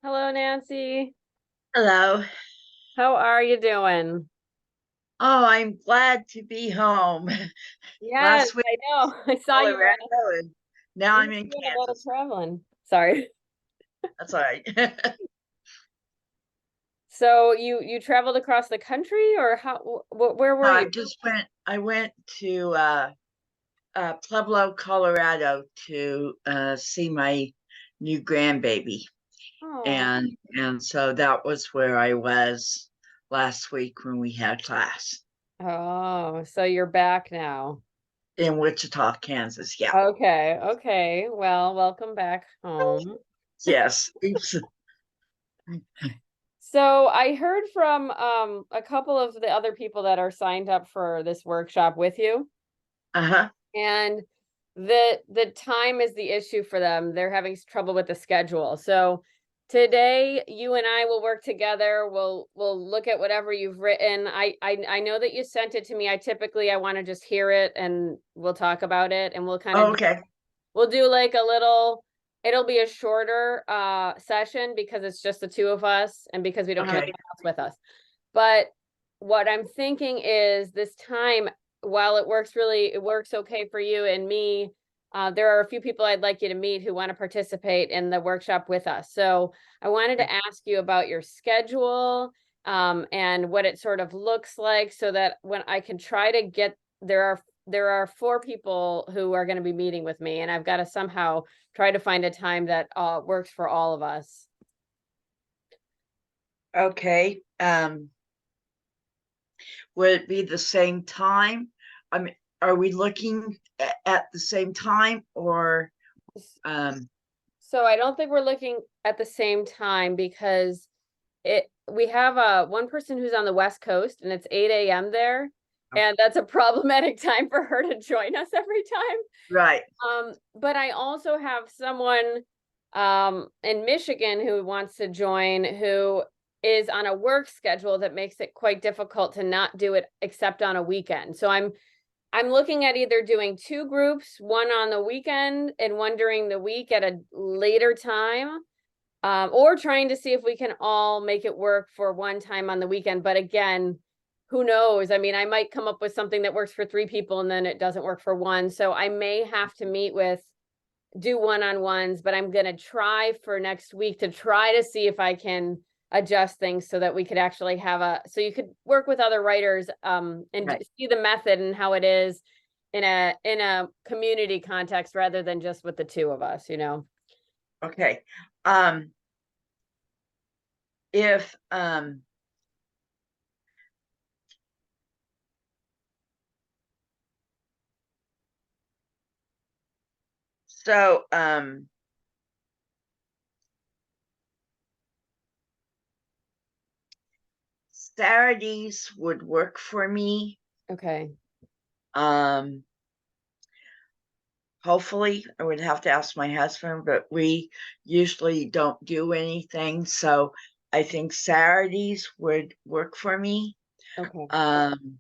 Hello, Nancy. Hello. How are you doing? Oh, I'm glad to be home. Yes, Last week, I know. I saw you were Colorado, and now I'm in doing a bit of Kansas. traveling. Sorry. That's all right. So you traveled across the country, or how? Where were you? I went to Pueblo, Colorado to see my new grandbaby. Oh, And so that was where I was last week when we had class oh, so you're back now. in Wichita, Kansas. Yeah. Okay, okay. Well, welcome back home. Yes. Oops. So I heard from a couple of the other people that are signed up for this workshop with you. Uh-huh. And the time is the issue for them. They're having trouble with the schedule. So today you and I will work together. We'll look at whatever you've written. I know that you sent it to me. I want to just hear it and we'll talk about it and we'll kind of Okay. we'll do like a little, it'll be a shorter session because it's just the two of us and because we don't have Okay. anyone else with us. But what I'm thinking is this time, while it works okay for you and me, there are a few people I'd like you to meet who want to participate in the workshop with us. So I wanted to ask you about your schedule, and what it sort of looks like so that when I can try to get, there are four people who are going to be meeting with me, and I've got to somehow try to find a time that works for all of us. Okay. Would it be the same time? I mean, are we looking at the same time or um So I don't think we're looking at the same time because we have one person who's on the West Coast and it's 8 a.m. there. And that's a problematic time for her to join us every time. right. But I also have someone in Michigan who wants to join who is on a work schedule that makes it quite difficult to not do it except on a weekend. So I'm looking at either doing two groups, one on the weekend and one during the week at a later time, or trying to see if we can all make it work for one time on the weekend. But again, who knows? I mean, I might come up with something that works for three people and then it doesn't work for one. So I may have to do one-on-ones, but I'm going to try for next week to try to see if I can adjust things so that we could actually so you could work with other writers, and Right. see the method and how it is in a community context rather than just with the two of us, you know. Okay. Um if so Saturdays would work for me. Okay. Um Hopefully I would have to ask my husband, but we usually don't do anything. So I think Saturdays would work for me. Okay. Um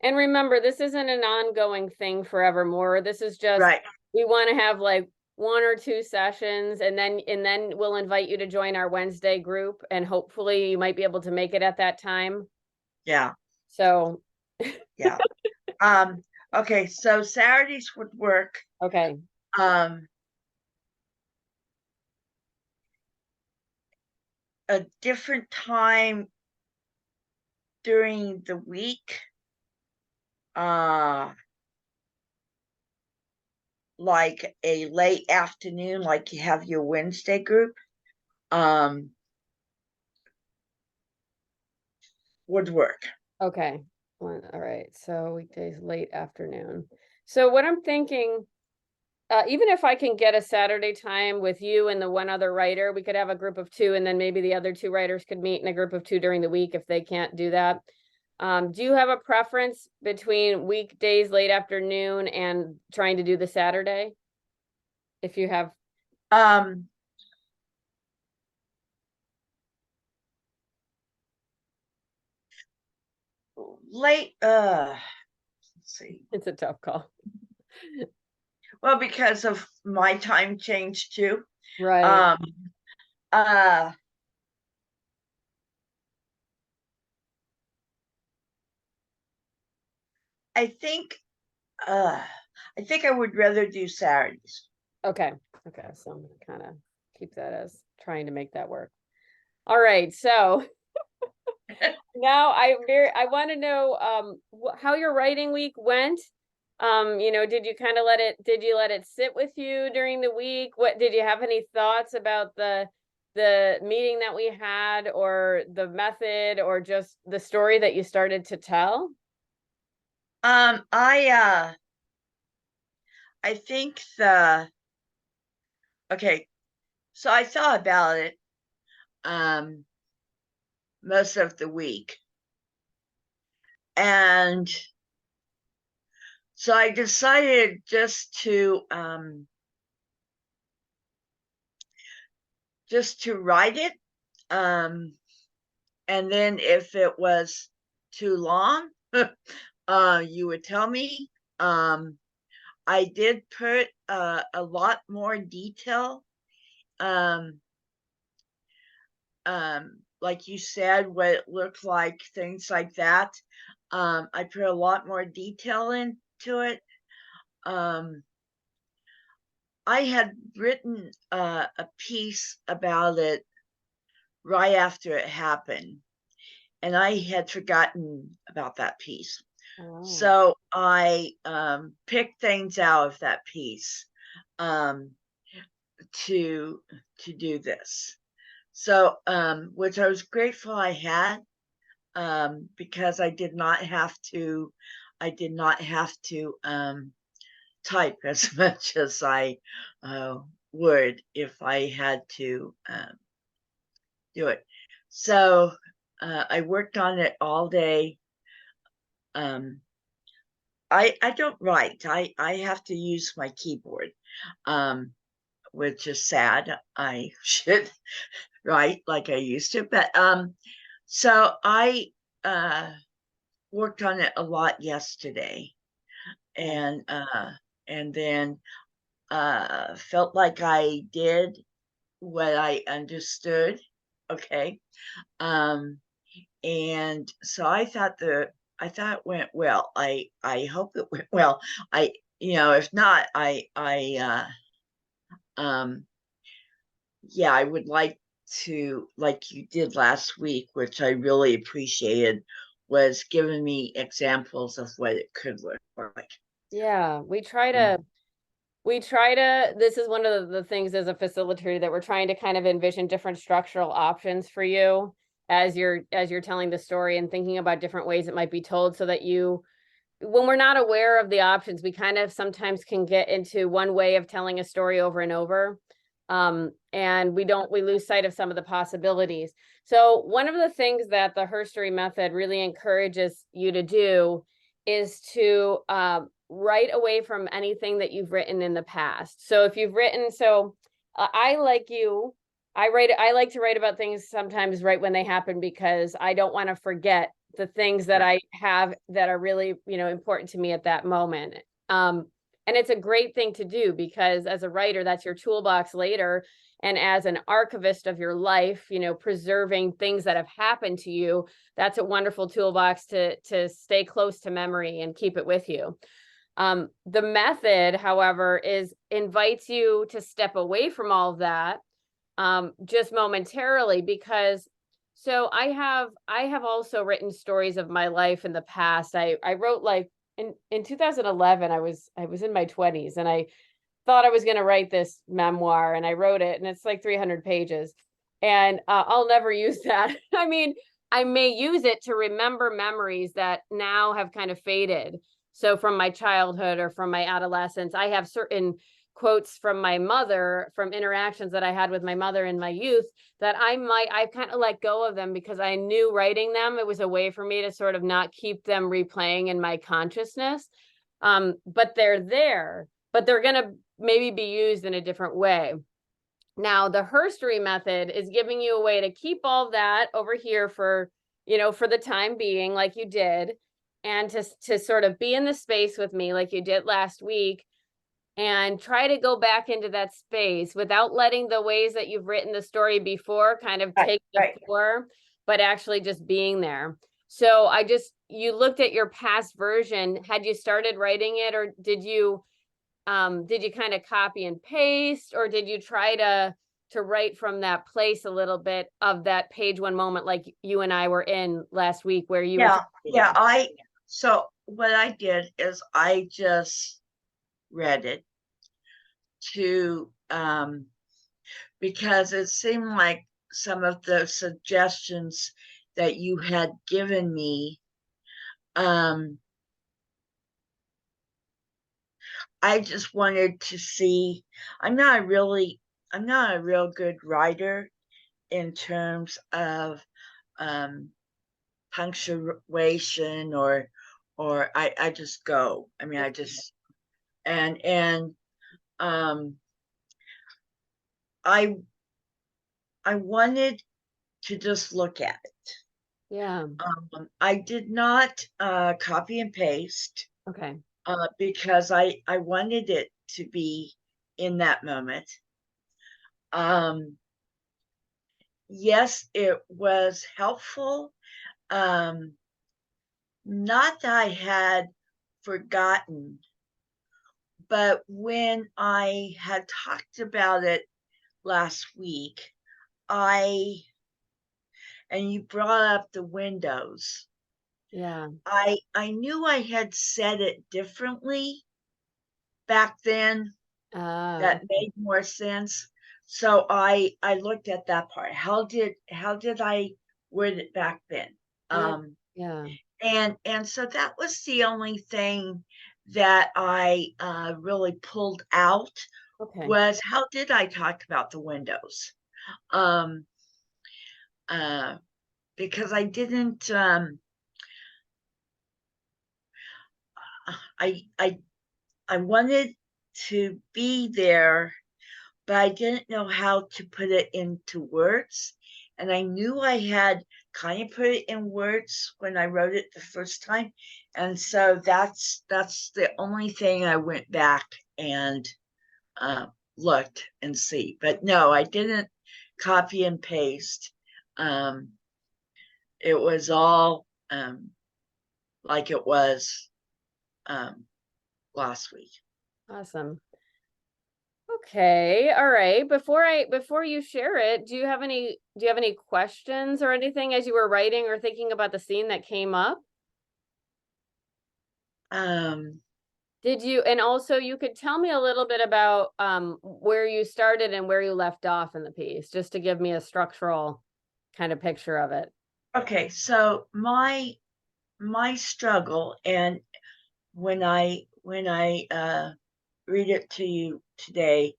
And remember, this isn't an ongoing thing forevermore. This is just, right. we want to have like one or two sessions and then we'll invite you to join our Wednesday group and hopefully you might be able to make it at that time. Yeah. So, Yeah. Um, okay, so Saturdays would work. okay. Um, a different time during the week, uh, like a late afternoon, like you have your Wednesday group, um, would work. Okay. All right. So weekdays, late afternoon. So what I'm thinking, even if I can get a Saturday time with you and the one other writer, we could have a group of two, and then maybe the other two writers could meet in a group of two during the week if they can't do that. Do you have a preference between weekdays, late afternoon, and trying to do the Saturday? If you have, Um, late, let's see. it's a tough call. Well, because of my time change too. Right. Um, Uh, I think, uh, I think I would rather do Saturdays. Okay. Okay. So I'm gonna kind of keep that as trying to make that work. All right. So now I want to know how your writing week went. Did you kind of did you let it sit with you during the week? What did you have any thoughts about the meeting that we had, or the method, or just the story that you started to tell? Um, I uh I think okay, so I thought about it um most of the week. And so I decided just to write it. And then if it was too long, you would tell me. I did put a lot more detail. Um, like you said, what it looked like, things like that. I put a lot more detail into it. Um, I had written a piece about it right after it happened, and I had forgotten about that piece. Oh, So I picked things out of that piece um, to do this. So, which I was grateful I had, because I did not have to type as much as I would if I had to do it. So I worked on it all day. Um, I don't write. I have to use my keyboard, um, which is sad. I should write like I used to, but so I uh, worked on it a lot yesterday, yeah. and then felt like I did what I understood. Okay. Um, and so I thought it went well. I hope it went well. I if not, um yeah, I would like to, like you did last week, which I really appreciated, was giving me examples of what it could look like. Yeah, Mm. this is one of the things as a facilitator that we're trying to kind of envision different structural options for you as you're telling the story and thinking about different ways it might be told, so that when we're not aware of the options, we kind of sometimes can get into one way of telling a story over and over. And we lose sight of some of the possibilities. So one of the things that the Herstory method really encourages you to do is to write away from anything that you've written in the past. So if you've written, I like you, I like to write about things sometimes right when they happen, because I don't want to forget the things that Right. I have that are really, important to me at that moment. And it's a great thing to do, because as a writer, that's your toolbox later. And as an archivist of your life, preserving things that have happened to you, that's a wonderful toolbox to stay close to memory and keep it with you. The method, however, invites you to step away from all of that, just momentarily, because I have also written stories of my life in the past. I wrote, like, in 2011, I was in my 20s, and I thought I was going to write this memoir, and I wrote it, and it's like 300 pages. And I'll never use that. I mean, I may use it to remember memories that now have kind of faded. So from my childhood or from my adolescence, I have certain quotes from my mother, from interactions that I had with my mother in my youth, that I kind of let go of them, because I knew writing them, it was a way for me to sort of not keep them replaying in my consciousness. But they're there, but they're going to maybe be used in a different way. Now, the Herstory method is giving you a way to keep all that over here for, for the time being, like you did, and to sort of be in the space with me like you did last week, and try to go back into that space without letting the ways that you've written the story before kind of Right, take the right. floor, but actually just being there. So you looked at your past version. Had you started writing it, or did you kind of copy and paste, or did you try to write from that place a little bit of that page one moment like you and I were in last week where you were Yeah, yeah. reading? So what I did is I just read it to because it seemed like some of the suggestions that you had given me, I just wanted to see. I'm not a real good writer in terms of punctuation, or I just go. I mean, I just and um I I wanted to just look at it. Yeah. I did not copy and paste Okay. because I wanted it to be in that moment. Um, yes, it was helpful. Um, Not that I had forgotten, but when I had talked about it last week, I and you brought up the windows. Yeah. I knew I had said it differently back then that Okay. made more sense. So I looked at that part. How did I word it back then? Yeah. Um Yeah. and so that was the only thing that I really pulled out, Okay. was how did I talk about the windows? Um uh because I didn't I I I wanted to be there, but I didn't know how to put it into words. And I knew I had kind of put it in words when I wrote it the first time. And so that's the only thing I went back and uh, looked and see. But no, I didn't copy and paste. Um, it was all like it was um, last week. Awesome. Okay. All right. Before you share it, do you have any questions or anything as you were writing or thinking about the scene that came up? Um, Did you, and also you could tell me a little bit about where you started and where you left off in the piece, just to give me a structural kind of picture of it. okay, so my struggle, and when I read it to you today,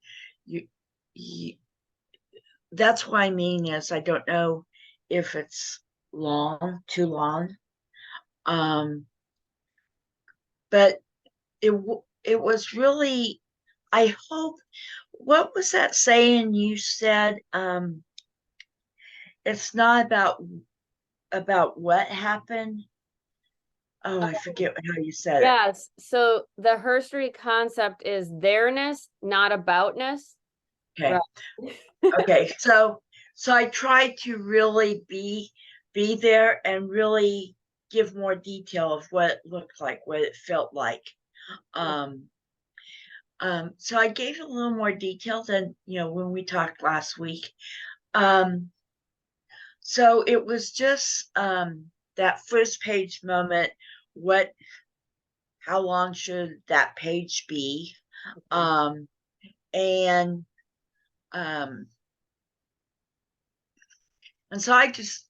you, you that's what I mean is I don't know if it's too long, um, but it was really, I hope, what was that saying you said? It's not about what happened. Oh, I forget how you said it. Yes. So the Herstory concept is there-ness, not aboutness. Right. Okay. Okay. So I tried to really be there and really give more detail of what it looked like, what it felt like. Um, so I gave a little more detail than when we talked last week. Um, so it was just that first page moment. What? How long should that page be? Um, and um, and so I just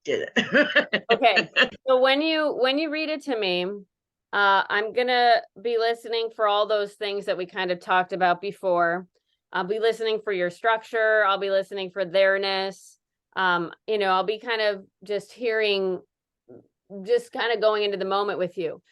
did Okay. it. So when you read it to me, I'm gonna be listening for all those things that we kind of talked about before. I'll be listening for your structure. I'll be listening for there-ness. I'll be kind of just hearing, just kind of going into the moment with you.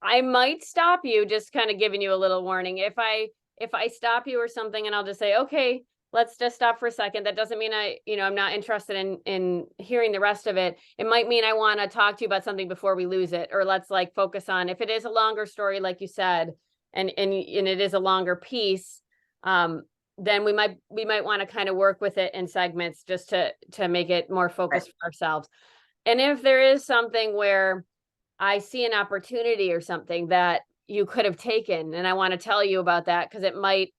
I might stop you, just kind of giving you a little warning. If I stop you or something and I'll just say, okay, let's just stop for a second. That doesn't mean I'm not interested in hearing the rest of it. It might mean I want to talk to you about something before we lose it, or let's like focus on, if it is a longer story, like you said, and it is a longer piece, then we might want to kind of work with it in segments just to make it more Right. focused for ourselves. And if there is something where I see an opportunity or something that you could have taken, and I want to tell you about that because it might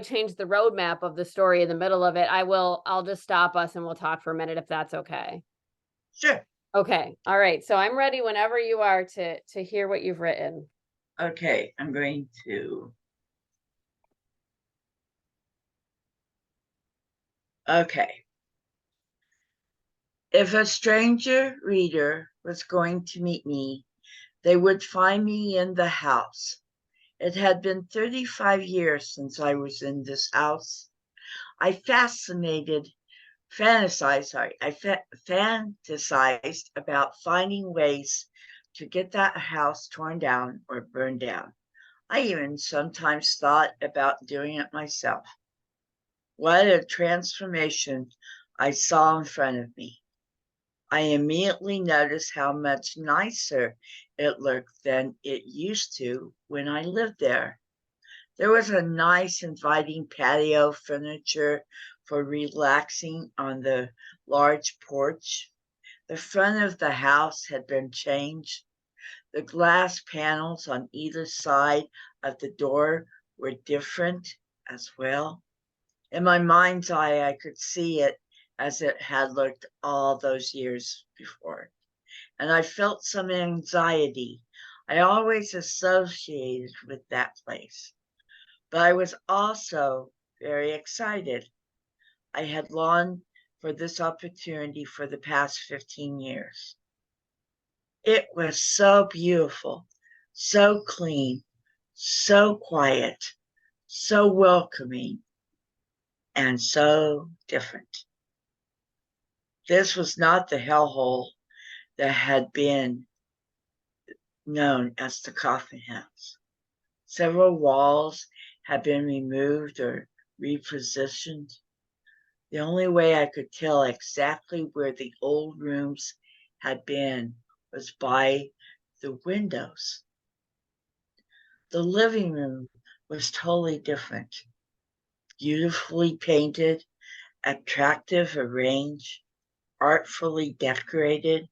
change the roadmap of the story in the middle of it. I'll just stop us and we'll talk for a minute if that's okay. Sure. Okay. All right. So I'm ready whenever you are to hear what you've written. Okay, I'm going to. Okay. If a stranger reader was going to meet me, they would find me in the house. It had been 35 years since I was in this house. I fantasized about finding ways to get that house torn down or burned down. I even sometimes thought about doing it myself. What a transformation I saw in front of me. I immediately noticed how much nicer it looked than it used to when I lived there. There was a nice, inviting patio furniture for relaxing on the large porch. The front of the house had been changed. The glass panels on either side of the door were different as well. In my mind's eye, I could see it as it had looked all those years before, and I felt some anxiety I always associated with that place. But I was also very excited. I had longed for this opportunity for the past 15 years. It was so beautiful, so clean, so quiet, so welcoming, and so different. This was not the hellhole that had been known as the coffin house. Several walls had been removed or repositioned. The only way I could tell exactly where the old rooms had been was by the windows. The living room was totally different, beautifully painted, attractive arranged, artfully decorated.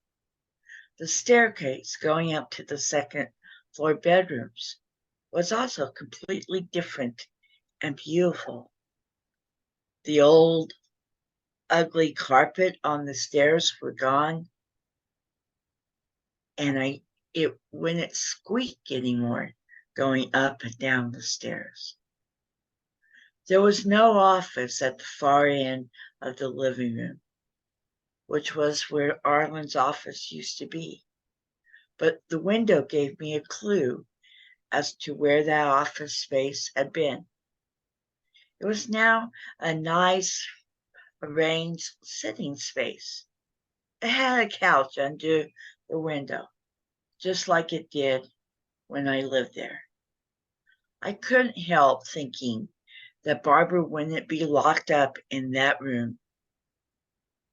The staircase going up to the second floor bedrooms was also completely different and beautiful. The old ugly carpet on the stairs were gone, and it wouldn't squeak anymore going up and down the stairs. There was no office at the far end of the living room, which was where Arlen's office used to be. But the window gave me a clue as to where that office space had been. It was now a nice arranged sitting space. It had a couch under the window, just like it did when I lived there. I couldn't help thinking that Barbara wouldn't be locked up in that room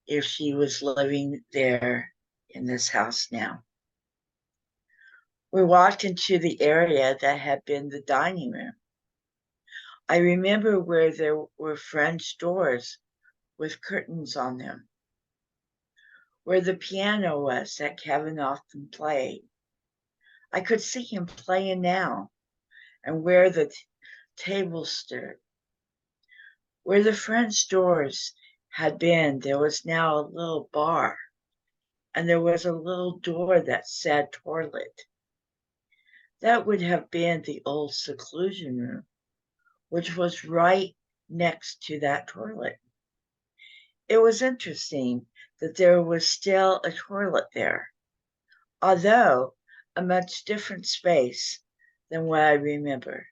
if she was living there in this house now. We walked into the area that had been the dining room. I remember where there were French doors with curtains on them, where the piano was that Kevin often played. I could see him playing now, and where the table stood. Where the French doors had been, there was now a little bar, and there was a little door that said toilet. That would have been the old seclusion room, which was right next to that toilet. It was interesting that there was still a toilet there, although a much different space than what I remember.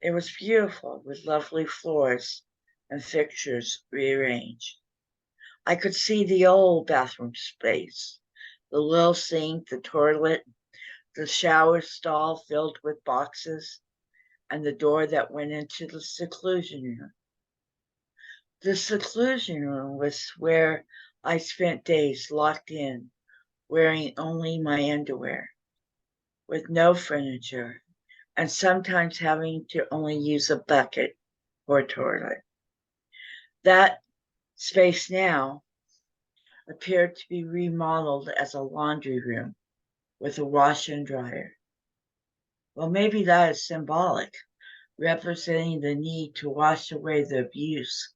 It was beautiful with lovely floors and fixtures rearranged. I could see the old bathroom space, the little sink, the toilet, the shower stall filled with boxes, and the door that went into the seclusion room. The seclusion room was where I spent days locked in, wearing only my underwear, with no furniture and sometimes having to only use a bucket or a toilet. That space now appeared to be remodeled as a laundry room with a washer and dryer. Well, maybe that is symbolic, representing the need to wash away the abuse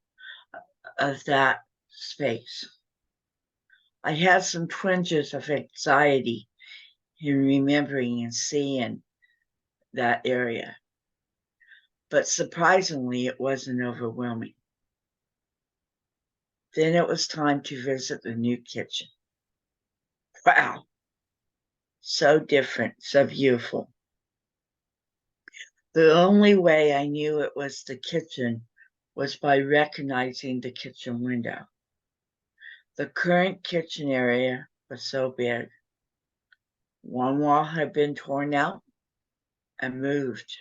of that space. I had some twinges of anxiety in remembering and seeing that area, but surprisingly, it wasn't overwhelming. Then it was time to visit the new kitchen. Wow, so different, so beautiful. The only way I knew it was the kitchen was by recognizing the kitchen window. The current kitchen area was so big. One wall had been torn out and moved,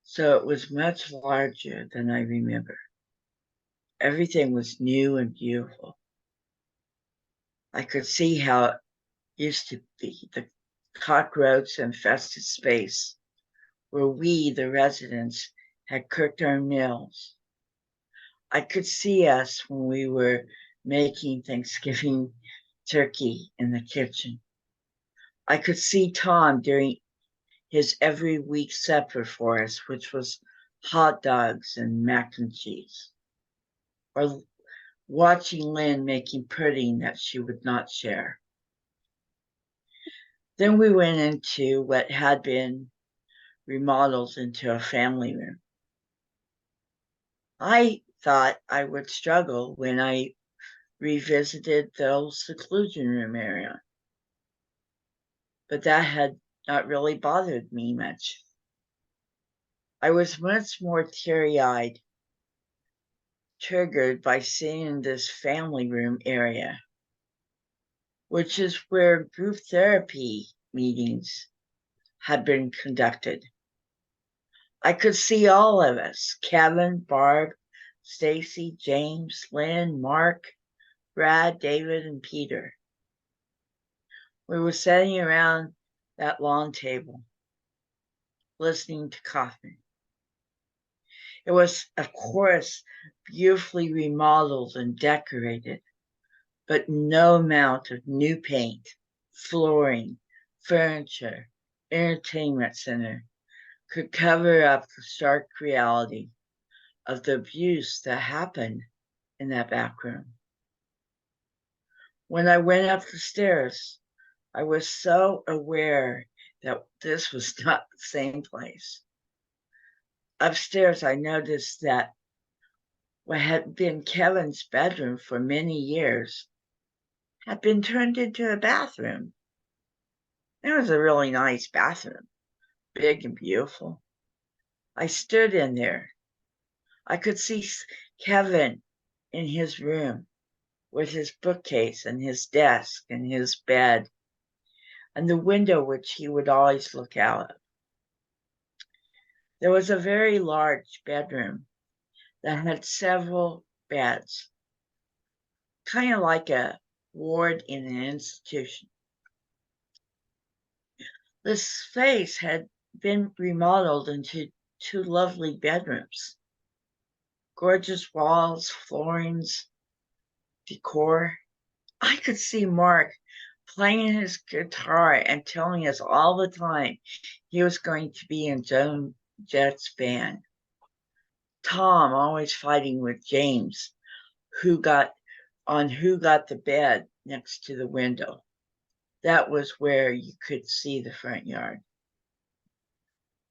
so it was much larger than I remember. Everything was new and beautiful. I could see how it used to be, the cockroach-infested space where we, the residents, had cooked our meals. I could see us when we were making Thanksgiving turkey in the kitchen. I could see Tom during his every week supper for us, which was hot dogs and mac and cheese, or watching Lynn making pudding that she would not share. Then we went into what had been remodeled into a family room. I thought I would struggle when I revisited the old seclusion room area, but that had not really bothered me much. I was much more teary-eyed, triggered by seeing this family room area, which is where group therapy meetings had been conducted. I could see all of us, Kevin, Barb, Stacy, James, Lynn, Mark, Brad, David, and Peter. We were sitting around that long table, listening to coffee. It was, of course, beautifully remodeled and decorated, but no amount of new paint, flooring, furniture, entertainment center could cover up the stark reality of the abuse that happened in that back room. When I went up the stairs, I was so aware that this was not the same place. Upstairs, I noticed that what had been Kevin's bedroom for many years had been turned into a bathroom. It was a really nice bathroom, big and beautiful. I stood in there. I could see Kevin in his room with his bookcase and his desk and his bed and the window which he would always look out of. There was a very large bedroom that had several beds, kind of like a ward in an institution. This space had been remodeled into 2 lovely bedrooms. Gorgeous walls, floorings, decor. I could see Mark playing his guitar and telling us all the time he was going to be in Joan Jett's band. Tom always fighting with James, who got the bed next to the window. That was where you could see the front yard.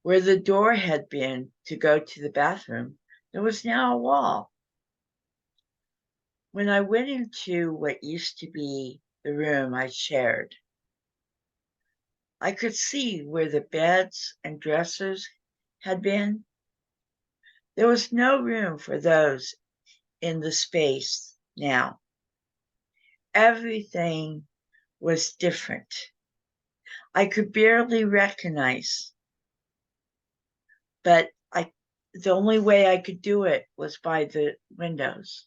Where the door had been to go to the bathroom, there was now a wall. When I went into what used to be the room I shared, I could see where the beds and dressers had been. There was no room for those in the space now. Everything was different. I could barely recognize, but the only way I could do it was by the windows.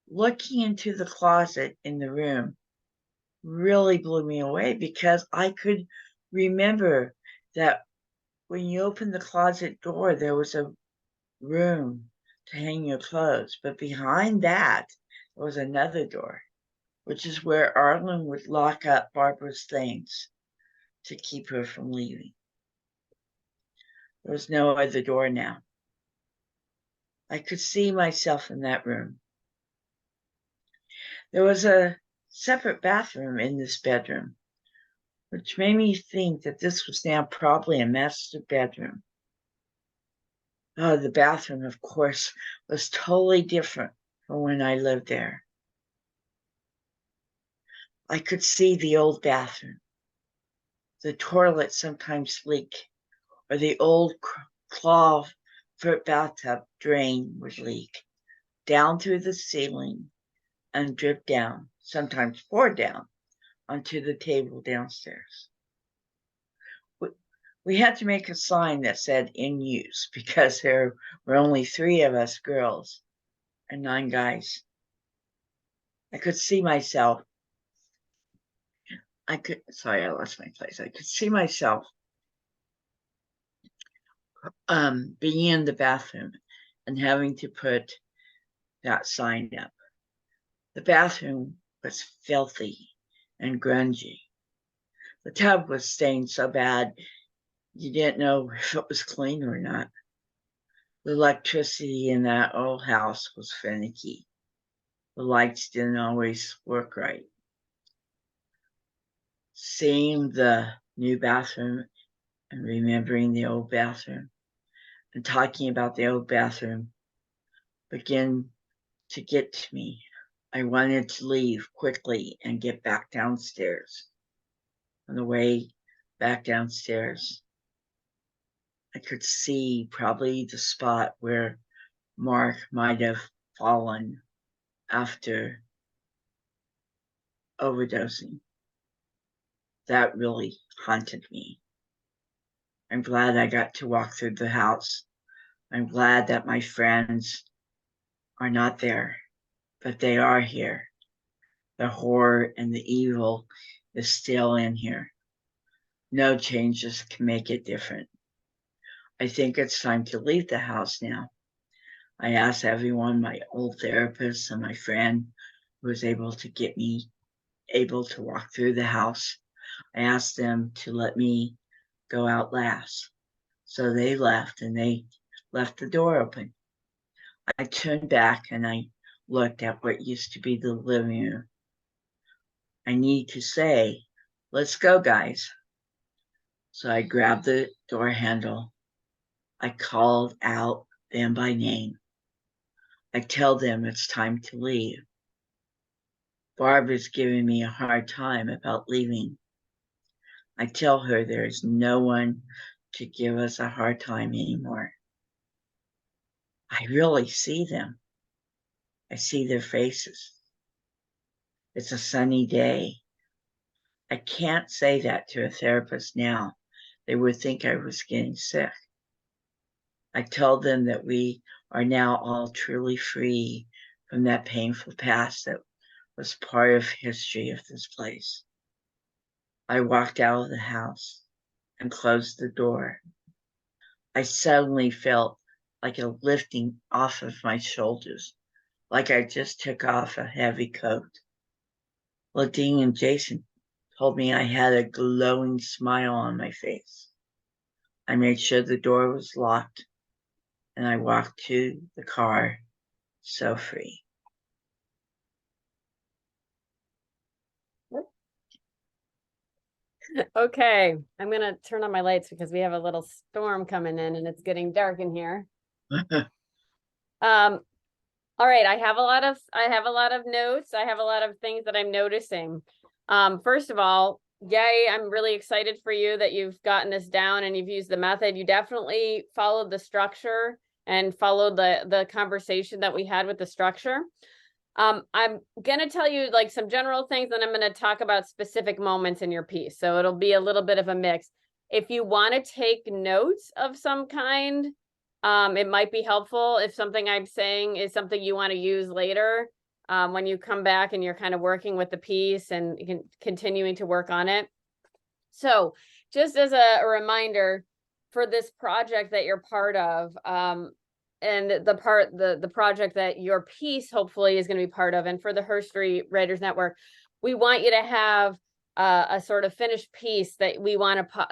Looking into the closet in the room really blew me away because I could remember that when you opened the closet door, there was a room to hang your clothes, but behind that was another door, which is where Arlen would lock up Barbara's things to keep her from leaving. There was no other door now. I could see myself in that room. There was a separate bathroom in this bedroom, which made me think that this was now probably a master bedroom. Oh, the bathroom, of course, was totally different from when I lived there. I could see the old bathroom. The toilet sometimes leak, or the old claw foot bathtub drain would leak down through the ceiling and drip down, sometimes pour down, onto the table downstairs. We had to make a sign that said in use because there were only 3 of us girls and 9 guys. I could see myself. Sorry, I lost my place. I could see myself being in the bathroom and having to put that sign up. The bathroom was filthy and grungy. The tub was stained so bad you didn't know if it was clean or not. The electricity in that old house was finicky. The lights didn't always work right. Seeing the new bathroom and remembering the old bathroom and talking about the old bathroom began to get to me. I wanted to leave quickly and get back downstairs. On the way back downstairs, I could see probably the spot where Mark might have fallen after overdosing. That really haunted me. I'm glad I got to walk through the house. I'm glad that my friends are not there, but they are here. The horror and the evil is still in here. No changes can make it different. I think it's time to leave the house now. I asked everyone, my old therapist and my friend who was able to get me able to walk through the house. I asked them to let me go out last. So they left and they left the door open. I turned back and I looked at what used to be the living room. I need to say, let's go, guys. So I grabbed the door handle. I called out them by name. I tell them it's time to leave. Barbara's giving me a hard time about leaving. I tell her there is no one to give us a hard time anymore. I really see them. I see their faces. It's a sunny day. I can't say that to a therapist now. They would think I was getting sick. I tell them that we are now all truly free from that painful past that was part of history of this place. I walked out of the house and closed the door. I suddenly felt like a lifting off of my shoulders, like I just took off a heavy coat. Ladine and Jason told me I had a glowing smile on my face. I made sure the door was locked and I walked to the car so free. Okay, I'm gonna turn on my lights because we have a little storm coming in and it's getting dark in here. All right, I have a lot of notes. I have a lot of things that I'm noticing. First of all, yay, I'm really excited for you that you've gotten this down and you've used the method. You definitely followed the structure and followed the conversation that we had with the structure. I'm gonna tell you like some general things, and I'm gonna talk about specific moments in your piece. So it'll be a little bit of a mix. If you want to take notes of some kind, it might be helpful if something I'm saying is something you want to use later, when you come back and you're kind of working with the piece and continuing to work on it. So just as a reminder, for this project that you're part of, and the project that your piece hopefully is going to be part of, and for the Herstory Writers Network, we want you to have a sort of finished piece that we want to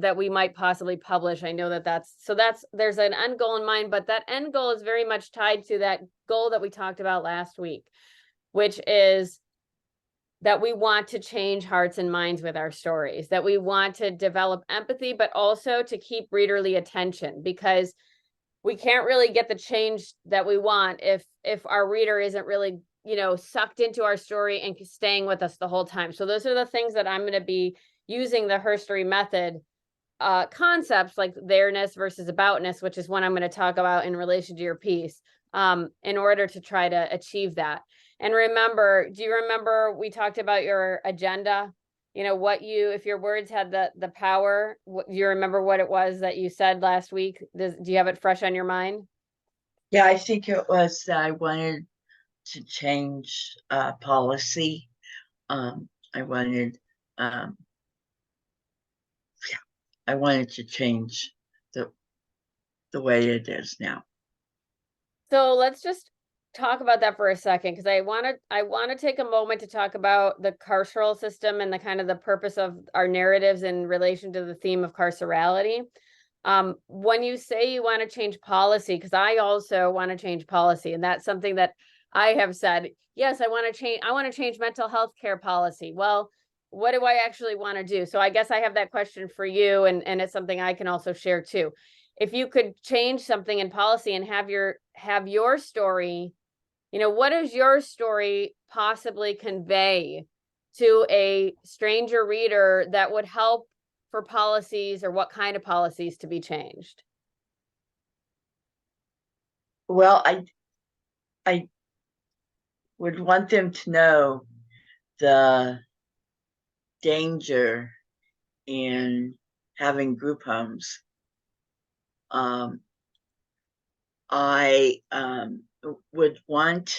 that we might possibly publish. I know there's an end goal in mind, but that end goal is very much tied to that goal that we talked about last week, which is that we want to change hearts and minds with our stories, that we want to develop empathy, but also to keep readerly attention, because we can't really get the change that we want if our reader isn't really, sucked into our story and staying with us the whole time. So those are the things that I'm going to be using the Herstory method concepts, like there-ness versus aboutness, which is what I'm going to talk about in relation to your piece, in order to try to achieve that. And remember, do you remember we talked about your agenda? If your words had the power, do you remember what it was that you said last week? Do you have it fresh on your mind? Yeah, I think it was that I wanted to change policy. I wanted I wanted to change the way it is now. So let's just talk about that for a second, because I want to take a moment to talk about the carceral system and the kind of the purpose of our narratives in relation to the theme of carcerality. When you say you want to change policy, because I also want to change policy, and that's something that I have said, yes, I want to change mental health care policy. Well, what do I actually want to do? So I guess I have that question for you, and it's something I can also share too. If you could change something in policy and have your story, what does your story possibly convey to a stranger reader that would help for policies, or what kind of policies to be changed? Well, I would want them to know the danger in having group homes. I would want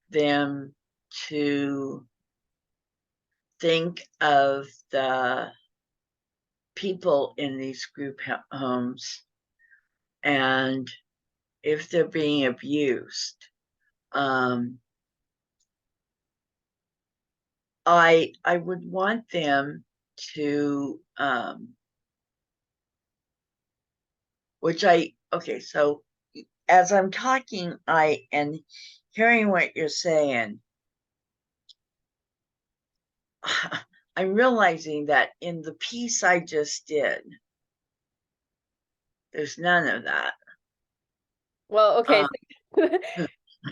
them to think of the people in these group homes, and if they're being abused, I would want them to so as I'm talking, and hearing what you're saying, I'm realizing that in the piece I just did, there's none of that. Well, okay.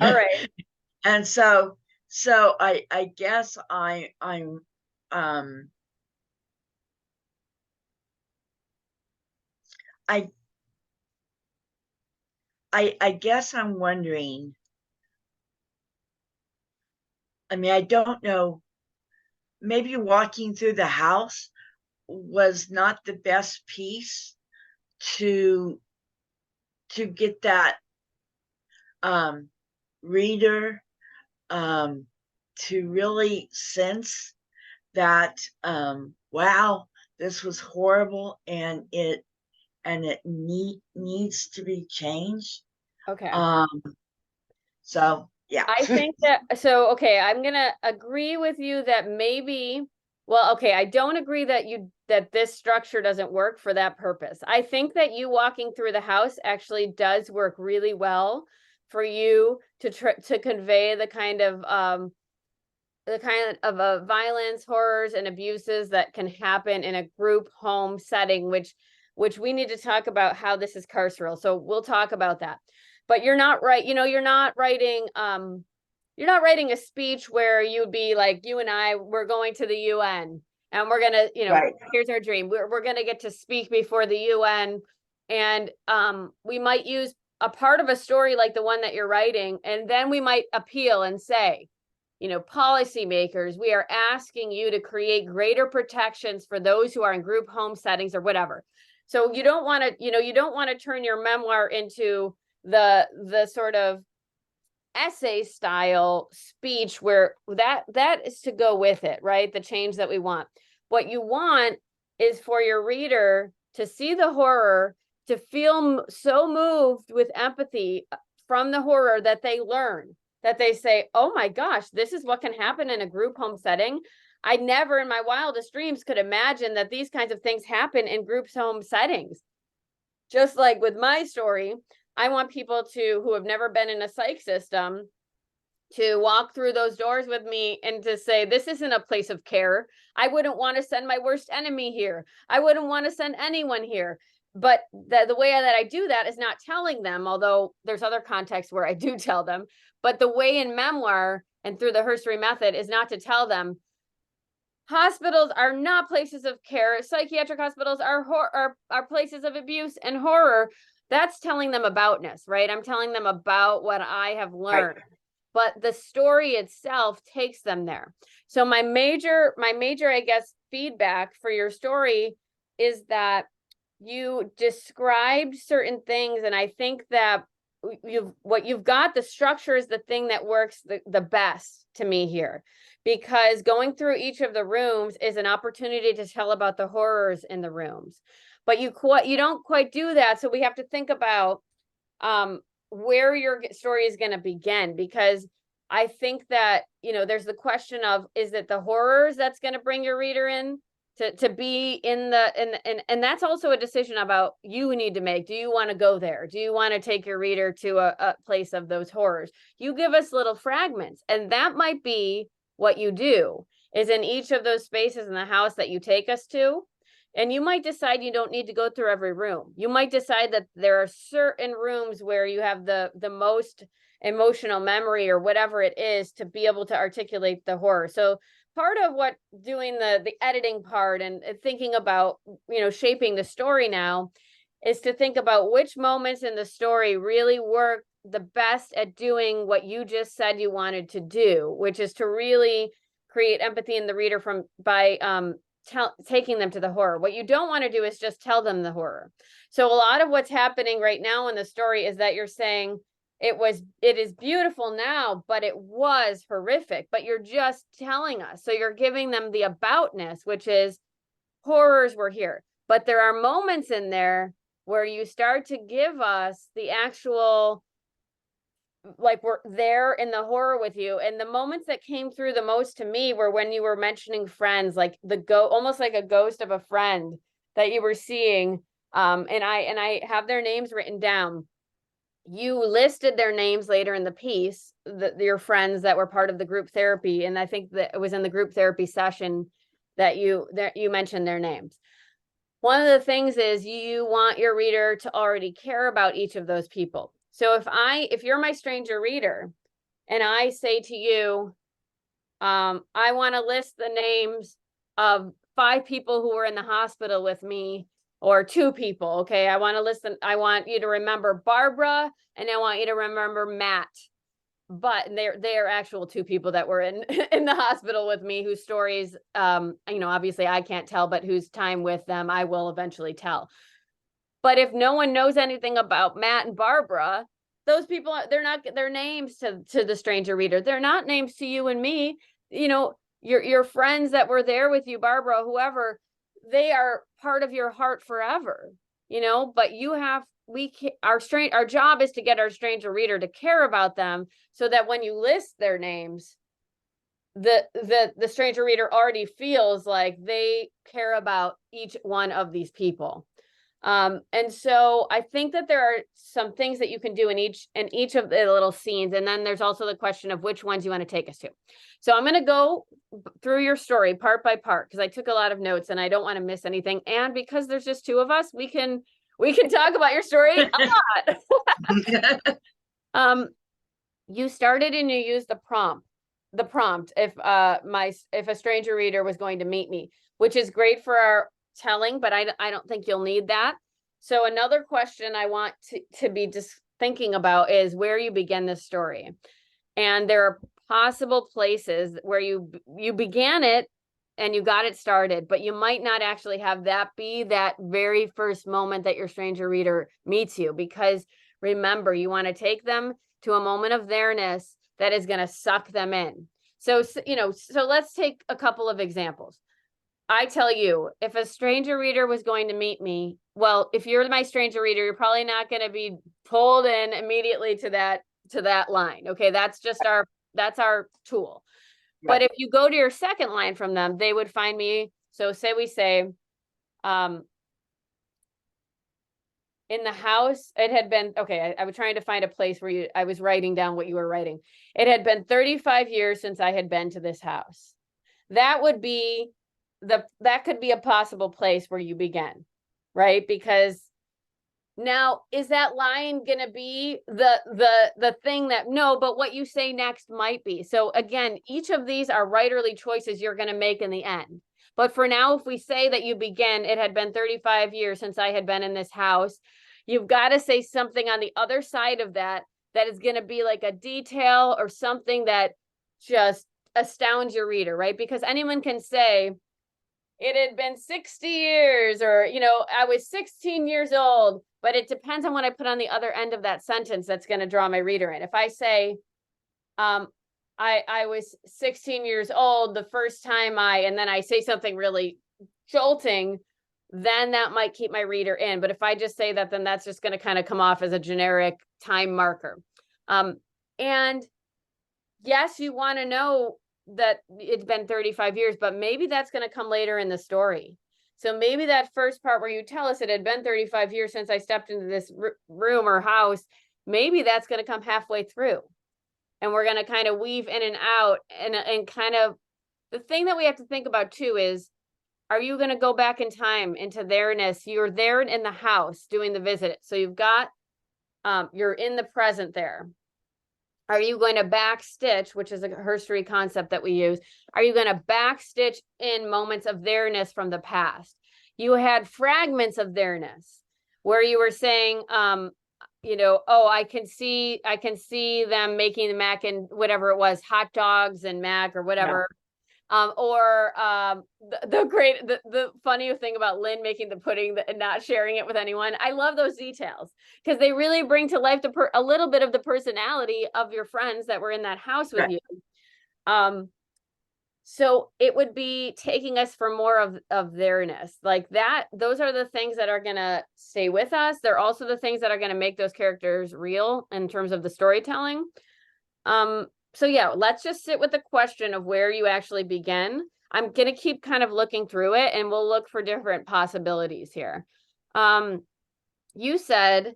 All right. And so I guess I'm I guess I'm wondering, I don't know, maybe walking through the house was not the best piece to get that reader to really sense that wow, this was horrible, and it needs to be changed. Okay. So yeah. I think okay, I'm gonna agree with you that maybe, well, okay, I don't agree that this structure doesn't work for that purpose. I think that you walking through the house actually does work really well for you to convey the kind of violence, horrors, and abuses that can happen in a group home setting, which we need to talk about how this is carceral. So we'll talk about that. But you're not right. You're not writing a speech where you'd be like, you and I, we're going to the UN, and we're gonna, Right. here's our dream. We're gonna get to speak before the UN, and we might use a part of a story like the one that you're writing, and then we might appeal and say, policymakers, we are asking you to create greater protections for those who are in group home settings or whatever. So you don't want to turn your memoir into the sort of essay style speech where that is to go with it, right? The change that we want. What you want is for your reader to see the horror, to feel so moved with empathy from the horror that they learn, that they say, oh my gosh, this is what can happen in a group home setting. I never in my wildest dreams could imagine that these kinds of things happen in group home settings. Just like with my story, I want people who have never been in a psych system to walk through those doors with me and to say, this isn't a place of care. I wouldn't want to send my worst enemy here. I wouldn't want to send anyone here. But the way that I do that is not telling them, although there's other contexts where I do tell them, but the way in memoir and through the Herstory method is not to tell them, hospitals are not places of care. Psychiatric hospitals are places of abuse and horror. That's telling them aboutness, right? I'm telling them about what I have learned. Right. But the story itself takes them there. So my major, I guess, feedback for your story is that you described certain things. And I think that what you've got, the structure is the thing that works the best to me here, because going through each of the rooms is an opportunity to tell about the horrors in the rooms. But you don't quite do that. So we have to think about where your story is going to begin, because I think that, there's the question of, is it the horrors that's going to bring your reader in to be in and that's also a decision about you need to make. Do you want to go there? Do you want to take your reader to a place of those horrors? You give us little fragments, and that might be what you do, is in each of those spaces in the house that you take us to. And you might decide you don't need to go through every room. You might decide that there are certain rooms where you have the most emotional memory or whatever it is to be able to articulate the horror. So part of what doing the editing part and thinking about, shaping the story now is to think about which moments in the story really work the best at doing what you just said you wanted to do, which is to really create empathy in the reader by taking them to the horror. What you don't want to do is just tell them the horror. So a lot of what's happening right now in the story is that you're saying it is beautiful now, but it was horrific, but you're just telling us. So you're giving them the aboutness, which is horrors were here. But there are moments in there where you start to give us the actual, like, we're there in the horror with you. And the moments that came through the most to me were when you were mentioning friends, like almost like a ghost of a friend that you were seeing. And I have their names written down. You listed their names later in the piece, your friends that were part of the group therapy. And I think that it was in the group therapy session that you mentioned their names. One of the things is you want your reader to already care about each of those people. So if you're my stranger reader and I say to you, I want to list the names of 5 people who were in the hospital with me, or 2 people. Okay. I want you to remember Barbara, and I want you to remember Matt, but they're actual 2 people that were in the hospital with me, whose stories, obviously I can't tell, but whose time with them I will eventually tell. But if no one knows anything about Matt and Barbara, those people, they're not their names to the stranger reader. They're not names to you and me. Your friends that were there with you, Barbara, whoever, they are part of your heart forever, but our job is to get our stranger reader to care about them, so that when you list their names, the stranger reader already feels like they care about each one of these people. And so I think that there are some things that you can do in each of the little scenes. And then there's also the question of which ones you want to take us to. So I'm going to go through your story part by part, because I took a lot of notes and I don't want to miss anything. And because there's just 2 of us, we can talk about your story a lot. You started and you used the prompt if a stranger reader was going to meet me, which is great for our telling, but I don't think you'll need that. So another question I want to be just thinking about is where you begin this story. And there are possible places where you began it and you got it started, but you might not actually have that be that very first moment that your stranger reader meets you, because remember, you want to take them to a moment of theirs that is going to suck them in. So let's take a couple of examples. I tell you, if a stranger reader was going to meet me, well, if you're my stranger reader, you're probably not going to be pulled in immediately to that line. Okay, that's just that's our tool. But Right. if you go to your second line from them, they would find me. So say we say, in the house, it had been, okay, I was trying to find a place where I was writing down what you were writing. It had been 35 years since I had been to this house. That would be that could be a possible place where you begin, right? Because now, is that line going to be the thing that, no, but what you say next might be. So again, each of these are writerly choices you're going to make in the end. But for now, if we say that you begin, it had been 35 years since I had been in this house, you've got to say something on the other side of that that is going to be like a detail or something that just astounds your reader, right? Because anyone can say, it had been 60 years, or, I was 16 years old, but it depends on what I put on the other end of that sentence that's going to draw my reader in. If I say, I was 16 years old the first time and then I say something really jolting, then that might keep my reader in. But if I just say that, then that's just going to kind of come off as a generic time marker. And yes, you want to know that it's been 35 years, but maybe that's going to come later in the story. So maybe that first part where you tell us it had been 35 years since I stepped into this room or house, maybe that's going to come halfway through. And we're going to kind of weave in and out, and kind of the thing that we have to think about too is, are you going to go back in time into there-ness? You're there in the house doing the visit. So you've got, you're in the present there. Are you going to backstitch, which is a herstory concept that we use? Are you going to backstitch in moments of there-ness from the past? You had fragments of there-ness where you were saying, oh, I can see them making the mac and whatever it was, hot dogs and mac or whatever. Yeah. The funny thing about Lynn making the pudding and not sharing it with anyone. I love those details because they really bring to life a little bit of the personality of your friends that were in that house with you. So it would be taking us for more of there-ness like that. Those are the things that are going to stay with us. They're also the things that are going to make those characters real in terms of the storytelling. So yeah, let's just sit with the question of where you actually begin. I'm going to keep kind of looking through it and we'll look for different possibilities here. You said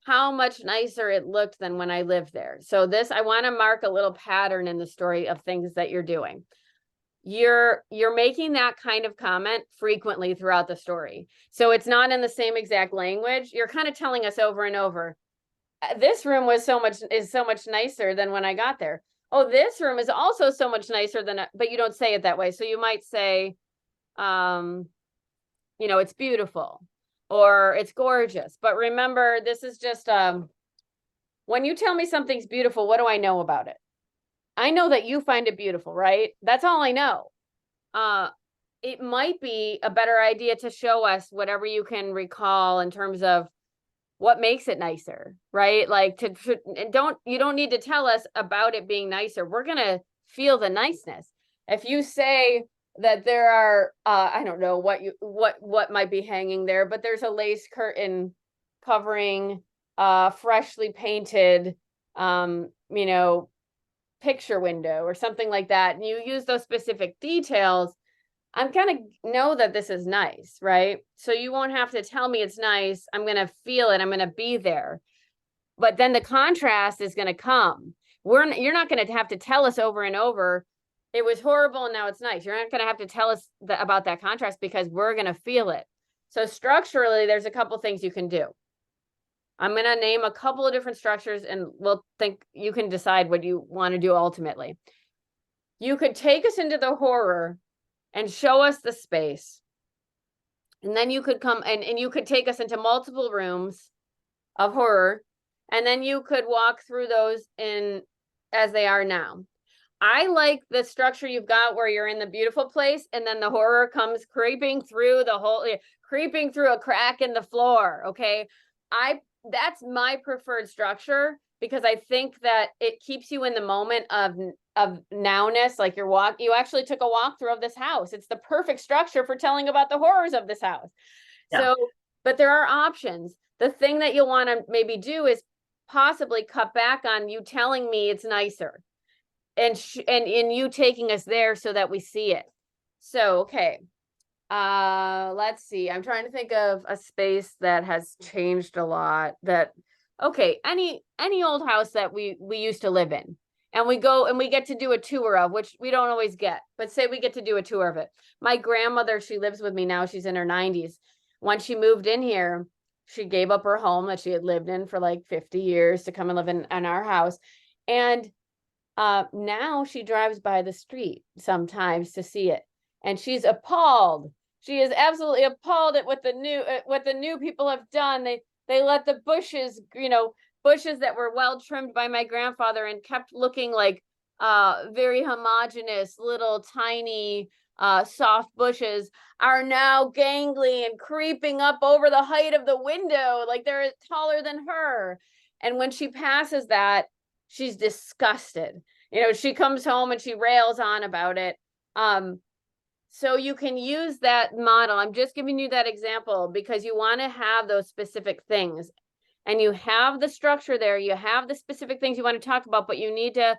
how much nicer it looked than when I lived there. So I want to mark a little pattern in the story of things that you're doing. You're making that kind of comment frequently throughout the story. So it's not in the same exact language. You're kind of telling us over and over, this room is so much nicer than when I got there. Oh, this room is also so much nicer but you don't say it that way. So you might say, it's beautiful or it's gorgeous. But remember, this is just, when you tell me something's beautiful, what do I know about it? I know that you find it beautiful, right? That's all I know. It might be a better idea to show us whatever you can recall in terms of what makes it nicer, right? Like you don't need to tell us about it being nicer. We're going to feel the niceness. If you say that there are, I don't know what might be hanging there, but there's a lace curtain covering freshly painted, picture window or something like that. And you use those specific details, I'm going to know that this is nice, right? So you won't have to tell me it's nice. I'm going to feel it. I'm going to be there. But then the contrast is going to come. You're not going to have to tell us over and over, it was horrible and now it's nice. You're not going to have to tell us about that contrast because we're going to feel it. So structurally, there's a couple things you can do. I'm going to name a couple of different structures and you can decide what you want to do ultimately. You could take us into the horror and show us the space. And then you could come and you could take us into multiple rooms of horror. And then you could walk through those as they are now. I like the structure you've got where you're in the beautiful place and then the horror comes creeping through a crack in the floor. Okay. That's my preferred structure because I think that it keeps you in the moment of of nowness, like you actually took a walkthrough of this house. It's the perfect structure for telling about the horrors of this house. Yeah. So, but there are options. The thing that you'll want to maybe do is possibly cut back on you telling me it's nicer, and in you taking us there so that we see it. So, okay. Let's see. I'm trying to think of a space that has changed a lot. That okay, any old house that we used to live in, and we go and we get to do a tour of, which we don't always get, but say we get to do a tour of it. My grandmother, she lives with me now. She's in her 90s. When she moved in here, she gave up her home that she had lived in for like 50 years to come and live in our house. And now she drives by the street sometimes to see it, and she's appalled. She is absolutely appalled at what the new people have done. They let the bushes, bushes that were well trimmed by my grandfather and kept looking like very homogeneous little tiny soft bushes, are now gangly and creeping up over the height of the window like they're taller than her. And when she passes that, she's disgusted. She comes home and she rails on about it. So you can use that model. I'm just giving you that example because you want to have those specific things, and you have the structure there. You have the specific things you want to talk about, but you need to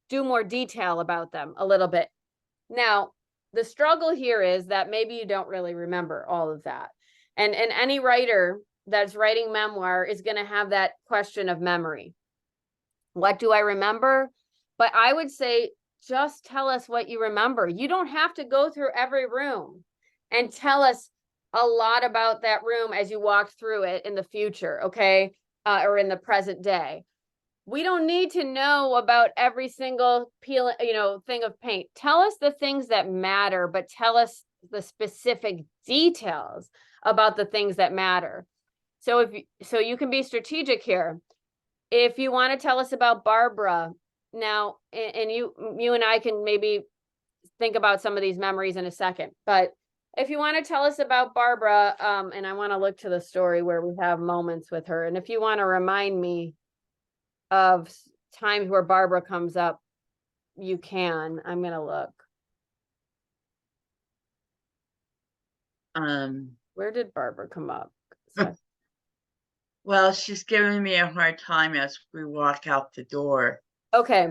do more detail about them a little bit. Now, the struggle here is that maybe you don't really remember all of that. And any writer that's writing memoir is going to have that question of memory. What do I remember? But I would say just tell us what you remember. You don't have to go through every room and tell us a lot about that room as you walk through it in the future, okay? Or in the present day. We don't need to know about every single thing of paint. Tell us the things that matter, but tell us the specific details about the things that matter. So you can be strategic here. If you want to tell us about Barbara now, and you and I can maybe think about some of these memories in a second, but if you want to tell us about Barbara, and I want to look to the story where we have moments with her, and if you want to remind me of times where Barbara comes up, you can. I'm going to look. Where did Barbara come up? Well, she's giving me a hard time as we walk out the door. Okay.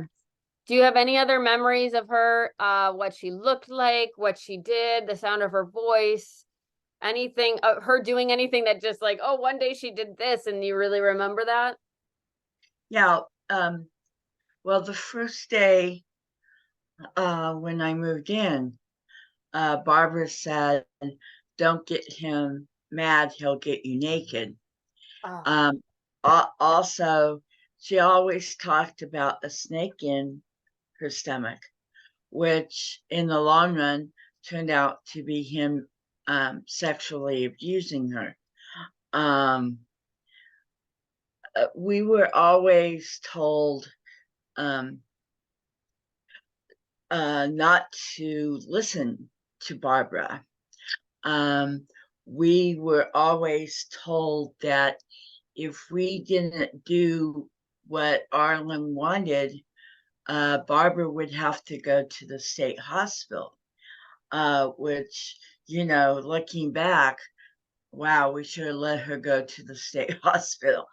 Do you have any other memories of her? What she looked like, what she did, the sound of her voice, anything, her doing anything that just like, oh, one day she did this, and you really remember that? Yeah. Well, the first day when I moved in, Barbara said, "Don't get him mad, he'll get you naked." Oh. Also, she always talked about a snake in her stomach, which in the long run turned out to be him sexually abusing her. We were always told not to listen to Barbara. We were always told that if we didn't do what Arlen wanted, Barbara would have to go to the state hospital, which, looking back, wow, we should have let her go to the state hospital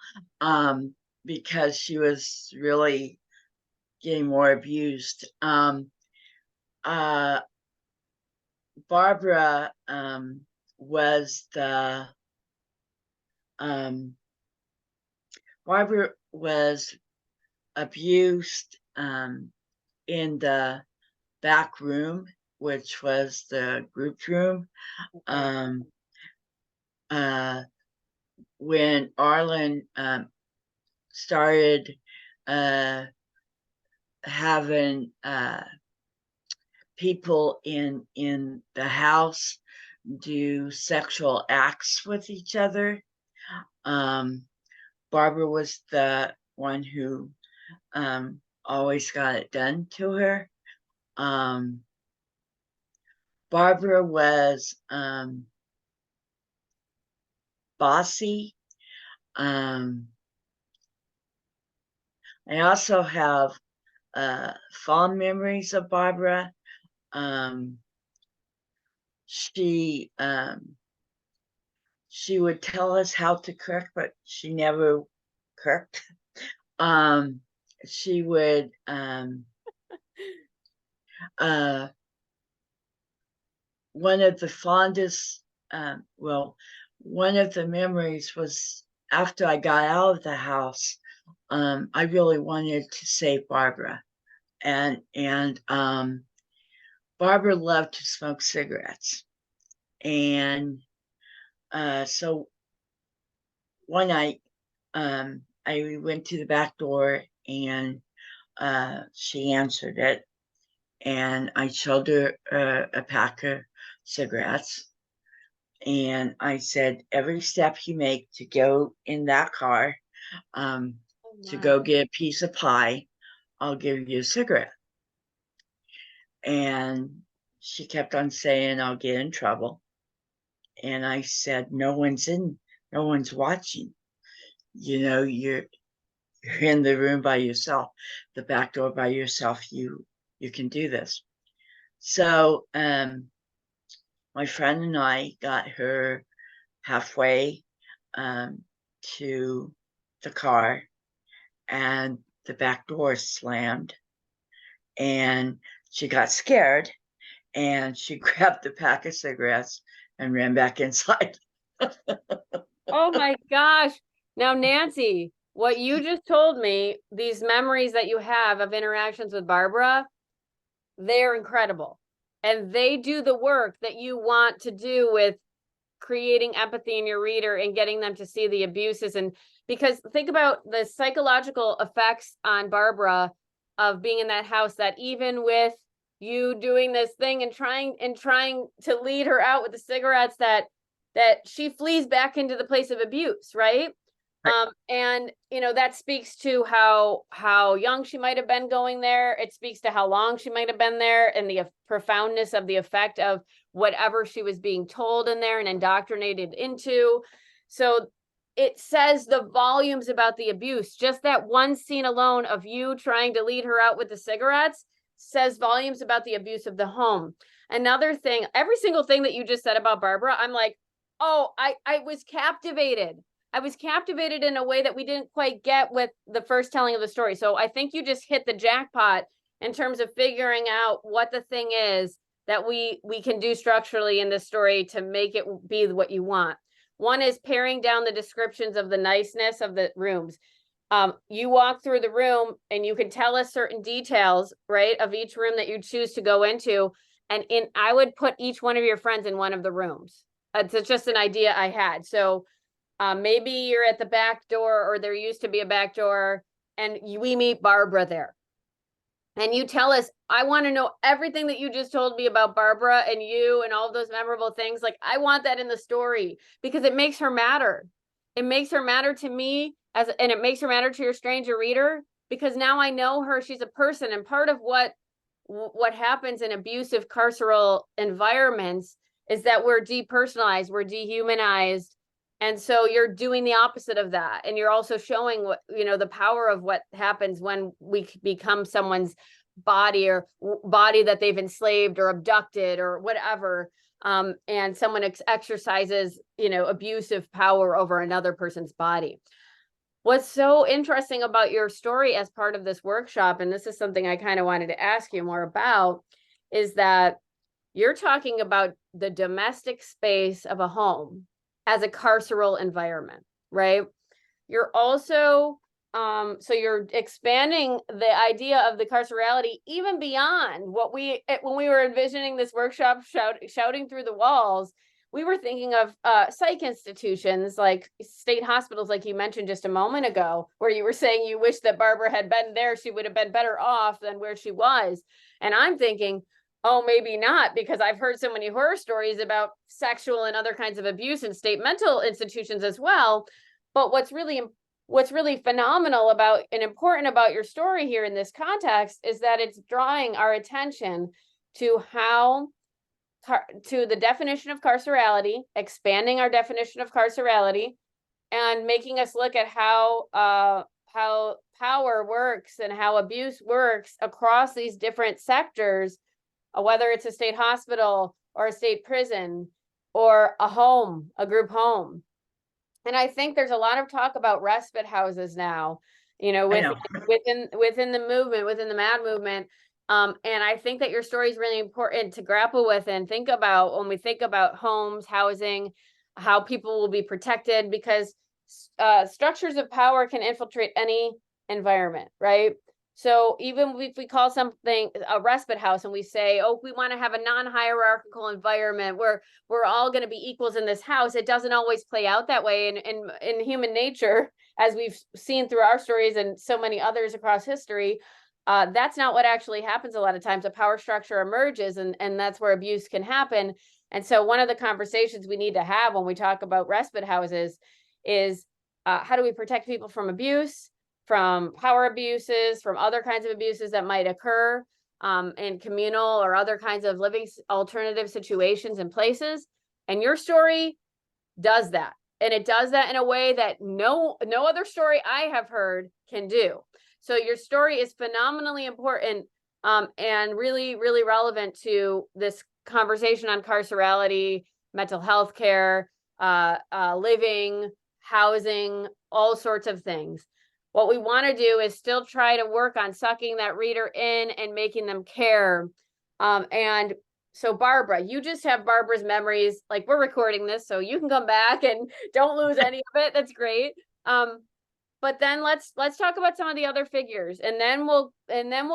because she was really getting more abused. Barbara was abused in the back room, which was the group room. When Arlen started having people in the house do sexual acts with each other, Barbara was the one who always got it done to her. Barbara was bossy. I also have fond memories of Barbara. She would tell us how to cook, but she never cooked. She would one of the fondest, one of the memories was after I got out of the house, I really wanted to save Barbara. And Barbara loved to smoke cigarettes. And so one night, I went to the back door and she answered it. And I showed her a pack of cigarettes. And I said, every step you make to go in that car, to go get a piece of pie, I'll give you a cigarette. And she kept on saying, I'll get in trouble. And I said, no one's watching. You know, you're in the room by yourself, the back door by yourself. You can do this. So my friend and I got her halfway to the car, and the back door slammed, and she got scared, and she grabbed the pack of cigarettes and ran back inside. Oh my gosh. Now, Nancy, what you just told me, these memories that you have of interactions with Barbara, they're incredible. And they do the work that you want to do with creating empathy in your reader and getting them to see the abuses. And because think about the psychological effects on Barbara of being in that house, that even with you doing this thing and trying to lead her out with the cigarettes, that she flees back into the place of abuse, right? And you know, that speaks to how young she might have been going there. It speaks to how long she might have been there, and the profoundness of the effect of whatever she was being told in there and indoctrinated into. So it says the volumes about the abuse. Just that one scene alone of you trying to lead her out with the cigarettes says volumes about the abuse of the home. Another thing, every single thing that you just said about Barbara, I'm like, oh, I was captivated. I was captivated in a way that we didn't quite get with the first telling of the story. So I think you just hit the jackpot in terms of figuring out what the thing is that we can do structurally in this story to make it be what you want. One is paring down the descriptions of the niceness of the rooms. You walk through the room and you can tell us certain details, right, of each room that you choose to go into. And I would put each one of your friends in one of the rooms. It's just an idea I had. So maybe you're at the back door, or there used to be a back door, and we meet Barbara there. And you tell us, I want to know everything that you just told me about Barbara and you and all of those memorable things. Like, I want that in the story because it makes her matter. It makes her matter to me, and it makes her matter to your stranger reader, because now I know her. She's a person. And part of what happens in abusive carceral environments is that we're depersonalized, we're dehumanized. And so you're doing the opposite of that. And you're also showing what, you know, the power of what happens when we become someone's body, or body that they've enslaved or abducted or whatever. And someone exercises, you know, abusive power over another person's body. What's so interesting about your story as part of this workshop, and this is something I kind of wanted to ask you more about, is that you're talking about the domestic space of a home as a carceral environment, right? You're also, so you're expanding the idea of the carcerality even beyond what when we were envisioning this workshop, shouting through the walls, we were thinking of psych institutions like state hospitals, like you mentioned just a moment ago, where you were saying you wish that Barbara had been there. She would have been better off than where she was. And I'm thinking, oh, maybe not, because I've heard so many horror stories about sexual and other kinds of abuse in state mental institutions as well. But what's really phenomenal about and important about your story here in this context is that it's drawing our attention to to the definition of carcerality, expanding our definition of carcerality, and making us look at how power works and how abuse works across these different sectors, whether it's a state hospital or a state prison or a home, a group home. And I think there's a lot of talk about respite houses now, you know, I know. within the movement, within the MAD movement. And I think that your story is really important to grapple with and think about when we think about homes, housing, how people will be protected, because structures of power can infiltrate any environment, right? So even if we call something a respite house and we say, oh, we want to have a non-hierarchical environment where we're all going to be equals in this house, it doesn't always play out that way. And in human nature, as we've seen through our stories and so many others across history, that's not what actually happens a lot of times. A power structure emerges, and that's where abuse can happen. And so one of the conversations we need to have when we talk about respite houses is how do we protect people from abuse, from power abuses, from other kinds of abuses that might occur in communal or other kinds of living alternative situations and places. And your story does that. And it does that in a way that no other story I have heard can do. So your story is phenomenally important and really, really relevant to this conversation on carcerality, mental health care, living, housing, all sorts of things. What we want to do is still try to work on sucking that reader in and making them care. And so Barbara, you just have Barbara's memories. Like, we're recording this, so you can come back and don't lose any of it. That's great. But then let's talk about some of the other figures, and then we'll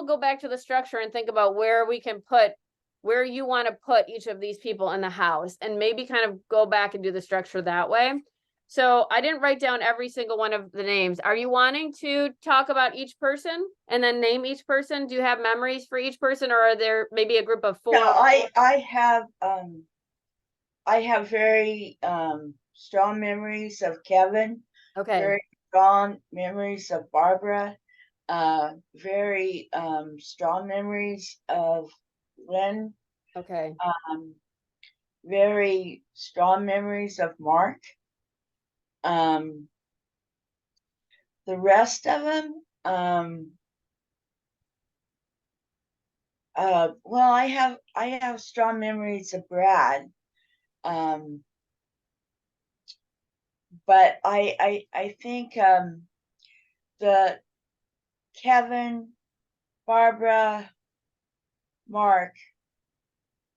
go back to the structure and think about where we can put, where you want to put each of these people in the house, and maybe kind of go back and do the structure that way. So I didn't write down every single one of the names. Are you wanting to talk about each person and then name each person? Do you have memories for each person, or are there maybe a group of 4? No, I have very strong memories of Kevin. Okay. Very strong memories of Barbara. Very strong memories of Lynn. Okay. Very strong memories of Mark. The rest of them, well, I have strong memories of Brad. But I think the Kevin, Barbara, Mark.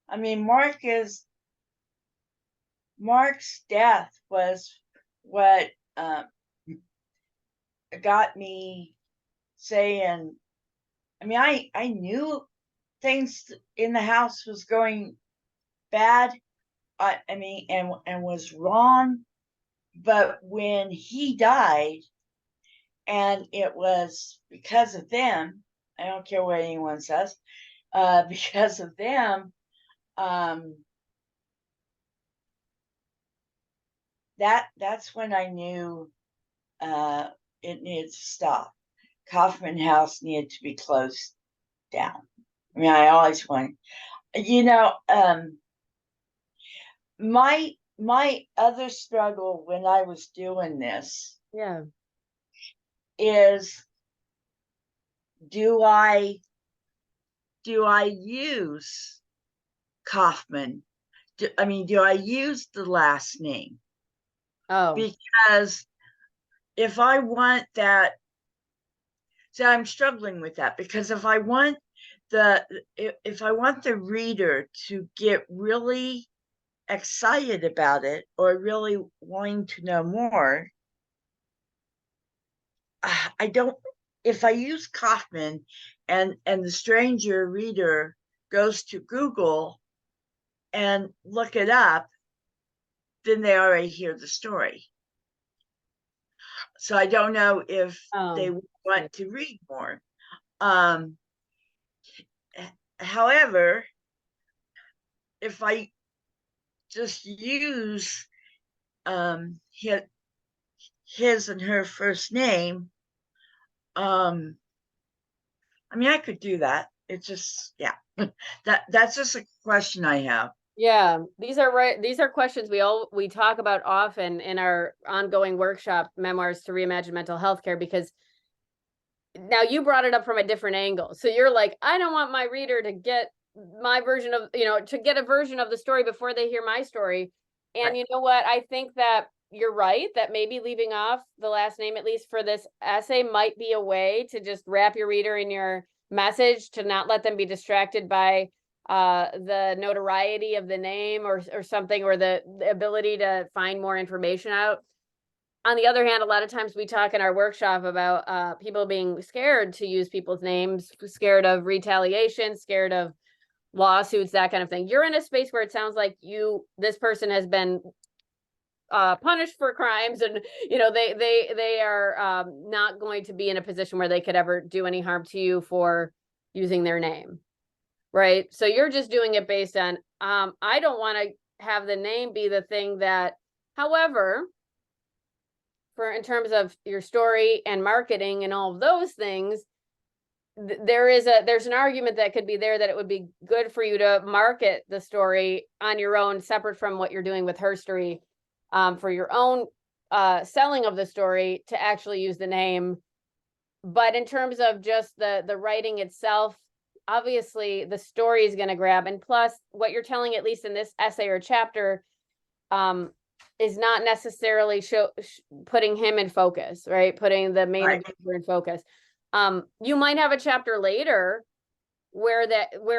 I mean, Mark's death was what got me saying, I mean, I knew things in the house was going bad. I mean, and was wrong. But when he died, and it was because of them, I don't care what anyone says, because of them, that's when I knew it needed to stop. Kaufman House needed to be closed down. I mean, I always wanted, you know, my other struggle when I was doing this, Yeah, is do I use Kaufman? Do I use the last name? oh, Because if I want that, so I'm struggling with that, because if I want the reader to get really excited about it or really wanting to know more, I don't, if I use Kaufman and the stranger reader goes to Google and look it up, then they already hear the story. So I don't know if they want to read more. However, if I just use his and her first name, I mean, I could do that. It's just, yeah, that's just a question I have. yeah. These are questions we talk about often in our ongoing workshop, Memoirs to Reimagine Mental Health Care, because now you brought it up from a different angle. So you're like, I don't want my reader to get my version of, to get a version of the story before they hear my story. And Right. you know what? I think that you're right, that maybe leaving off the last name, at least for this essay, might be a way to just wrap your reader in your message, to not let them be distracted by the notoriety of the name or something, or the ability to find more information out. On the other hand, a lot of times we talk in our workshop about people being scared to use people's names, scared of retaliation, scared of lawsuits, that kind of thing. You're in a space where it sounds like this person has been punished for crimes, and they are not going to be in a position where they could ever do any harm to you for using their name, right? So you're just doing it based on I don't want to have the name be the thing that, however, in terms of your story and marketing and all of those things, there's an argument that could be there that it would be good for you to market the story on your own, separate from what you're doing with Herstory, for your own selling of the story, to actually use the name. But in terms of just the writing itself, obviously the story is going to grab, and plus what you're telling, at least in this essay or chapter, is not necessarily putting him in focus, right? Putting the main abuser in focus. You might have a chapter later where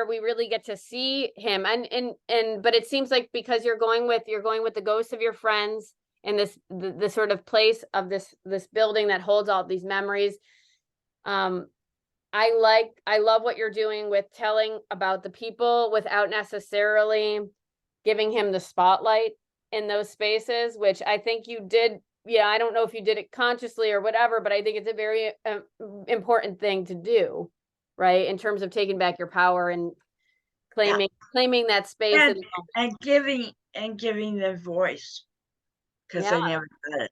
we really get to see him, but it seems like, because you're going with the ghosts of your friends in the sort of place of this building that holds all these memories. I love what you're doing with telling about the people without necessarily giving him the spotlight in those spaces, which I think you did. Yeah, I don't know if you did it consciously or whatever, but I think it's a very important thing to do, right? In terms of taking back your power and claiming that space, and giving them voice, because they never got it.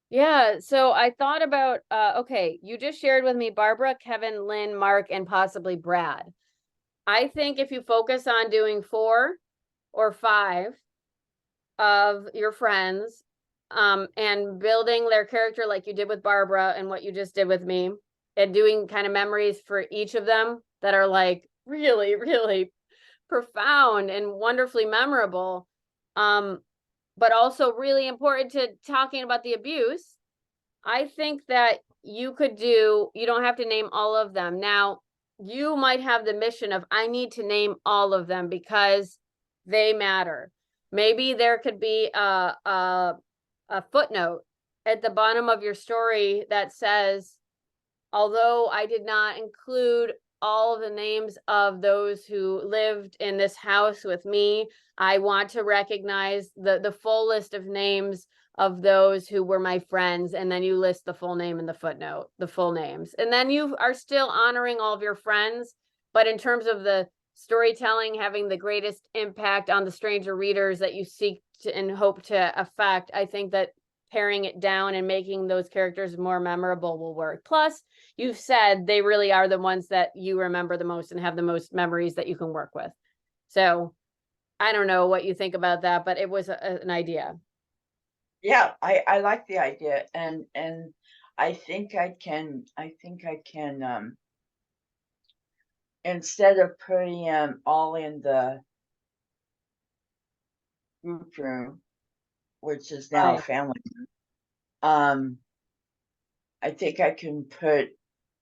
Yeah, so I thought about, okay, you just shared with me Barbara, Kevin, Lynn, Mark, and possibly Brad. I think if you focus on doing 4 or 5 of your friends, and building their character like you did with Barbara and what you just did with me, and doing kind of memories for each of them that are like really, really profound and wonderfully memorable, but also really important to talking about the abuse. I think that you don't have to name all of them. Now, you might have the mission of, I need to name all of them because they matter. Maybe there could be a footnote at the bottom of your story that says, although I did not include all the names of those who lived in this house with me, I want to recognize the full list of names of those who were my friends. And then you list the full name in the footnote, the full names. And then you are still honoring all of your friends. But in terms of the storytelling having the greatest impact on the stranger readers that you seek to and hope to affect, I think that paring it down and making those characters more memorable will work. Plus, you've said they really are the ones that you remember the most and have the most memories that you can work with. So I don't know what you think about that, but it was an idea. Yeah, I like the idea, and I think I can instead of putting them all in the group room, which is now a family room, I think I can put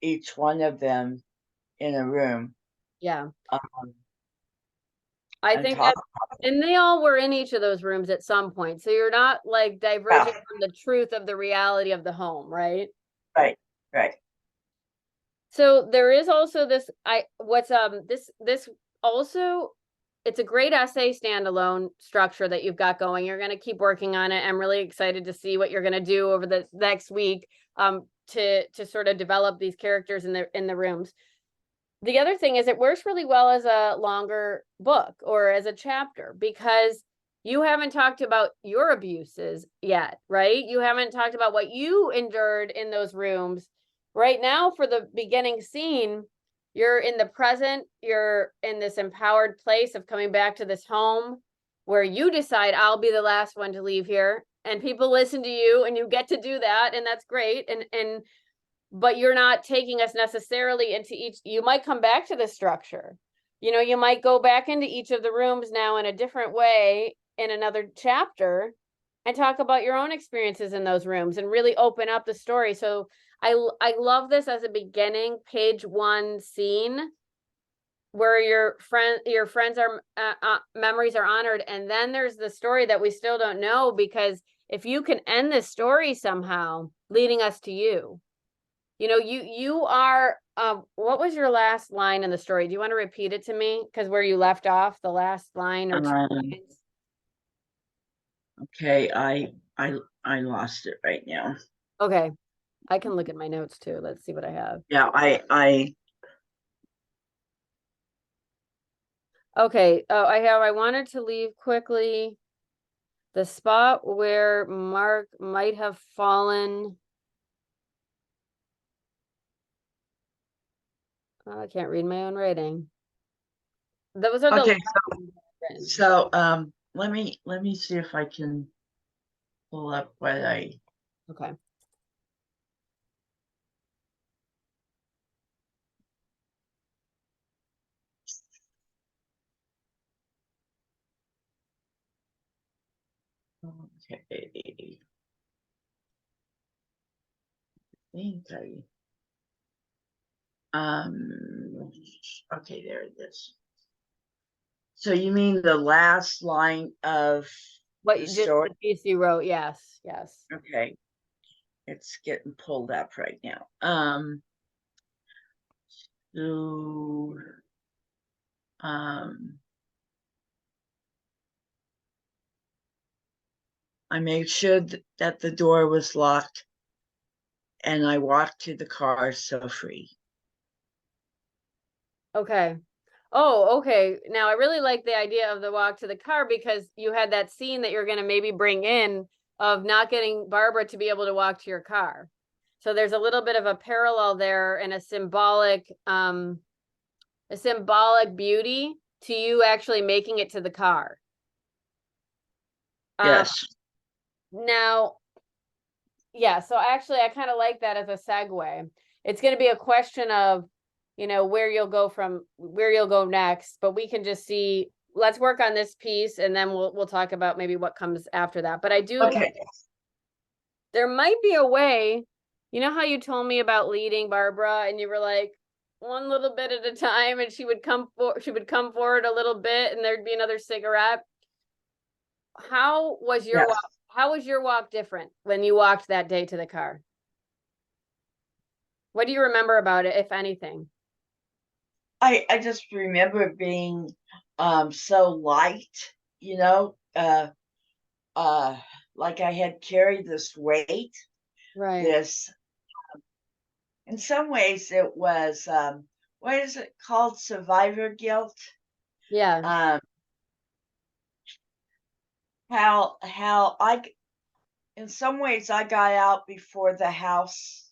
each one of them in a room. Yeah. Um, I think that, and they all were in each of those rooms at some point. So you're not like diverging from the truth of the reality of the home, right? Right, right. So there is also this, this also, it's a great essay standalone structure that you've got going. You're going to keep working on it. I'm really excited to see what you're going to do over the next week, to sort of develop these characters in the rooms. The other thing is it works really well as a longer book or as a chapter, because you haven't talked about your abuses yet, right? You haven't talked about what you endured in those rooms. Right now, for the beginning scene, you're in the present, you're in this empowered place of coming back to this home where you decide, I'll be the last one to leave here, and people listen to you and you get to do that, and that's great. And but you're not taking us necessarily into each. You might come back to the structure. You know, you might go back into each of the rooms now in a different way in another chapter and talk about your own experiences in those rooms and really open up the story. So I love this as a beginning, page 1 scene where your friends are memories are honored, and then there's the story that we still don't know, because if you can end this story somehow leading us to you, you know, you are what was your last line in the story? Do you want to repeat it to me, because where you left off, the last line or two lines? Okay, I lost it right now. Okay, I can look at my notes too. Let's see what I have. Yeah, I Okay, I wanted to leave quickly the spot where Mark might have fallen. Oh, I can't read my own writing. Those are the okay. lines. So let me see if I can pull up what I. Okay. Okay. Think okay, there it is. So you mean the last line of What the you just story? the piece you wrote? Yes, yes. Okay, it's getting pulled up right now. So um I made sure that the door was locked, and I walked to the car so free. Okay. Oh, okay. Now I really like the idea of the walk to the car, because you had that scene that you're going to maybe bring in of not getting Barbara to be able to walk to your car. So there's a little bit of a parallel there and a symbolic beauty to you actually making it to the car. Yes. Now, yeah, so actually I kind of like that as a segue. It's going to be a question of, you know, where you'll go next, but we can just see, let's work on this piece and then we'll talk about maybe what comes after that. But Okay. there might be a way, you know how you told me about leading Barbara and you were like, one little bit at a time, and she would come forward a little bit and there'd be another cigarette. How was your Yes. walk? How was your walk different when you walked that day to the car? What do you remember about it, if anything? I just remember being so light, you know, like I had carried this weight, Right. this in some ways it was what is it called, survivor guilt. Yeah. um how I in some ways I got out before the house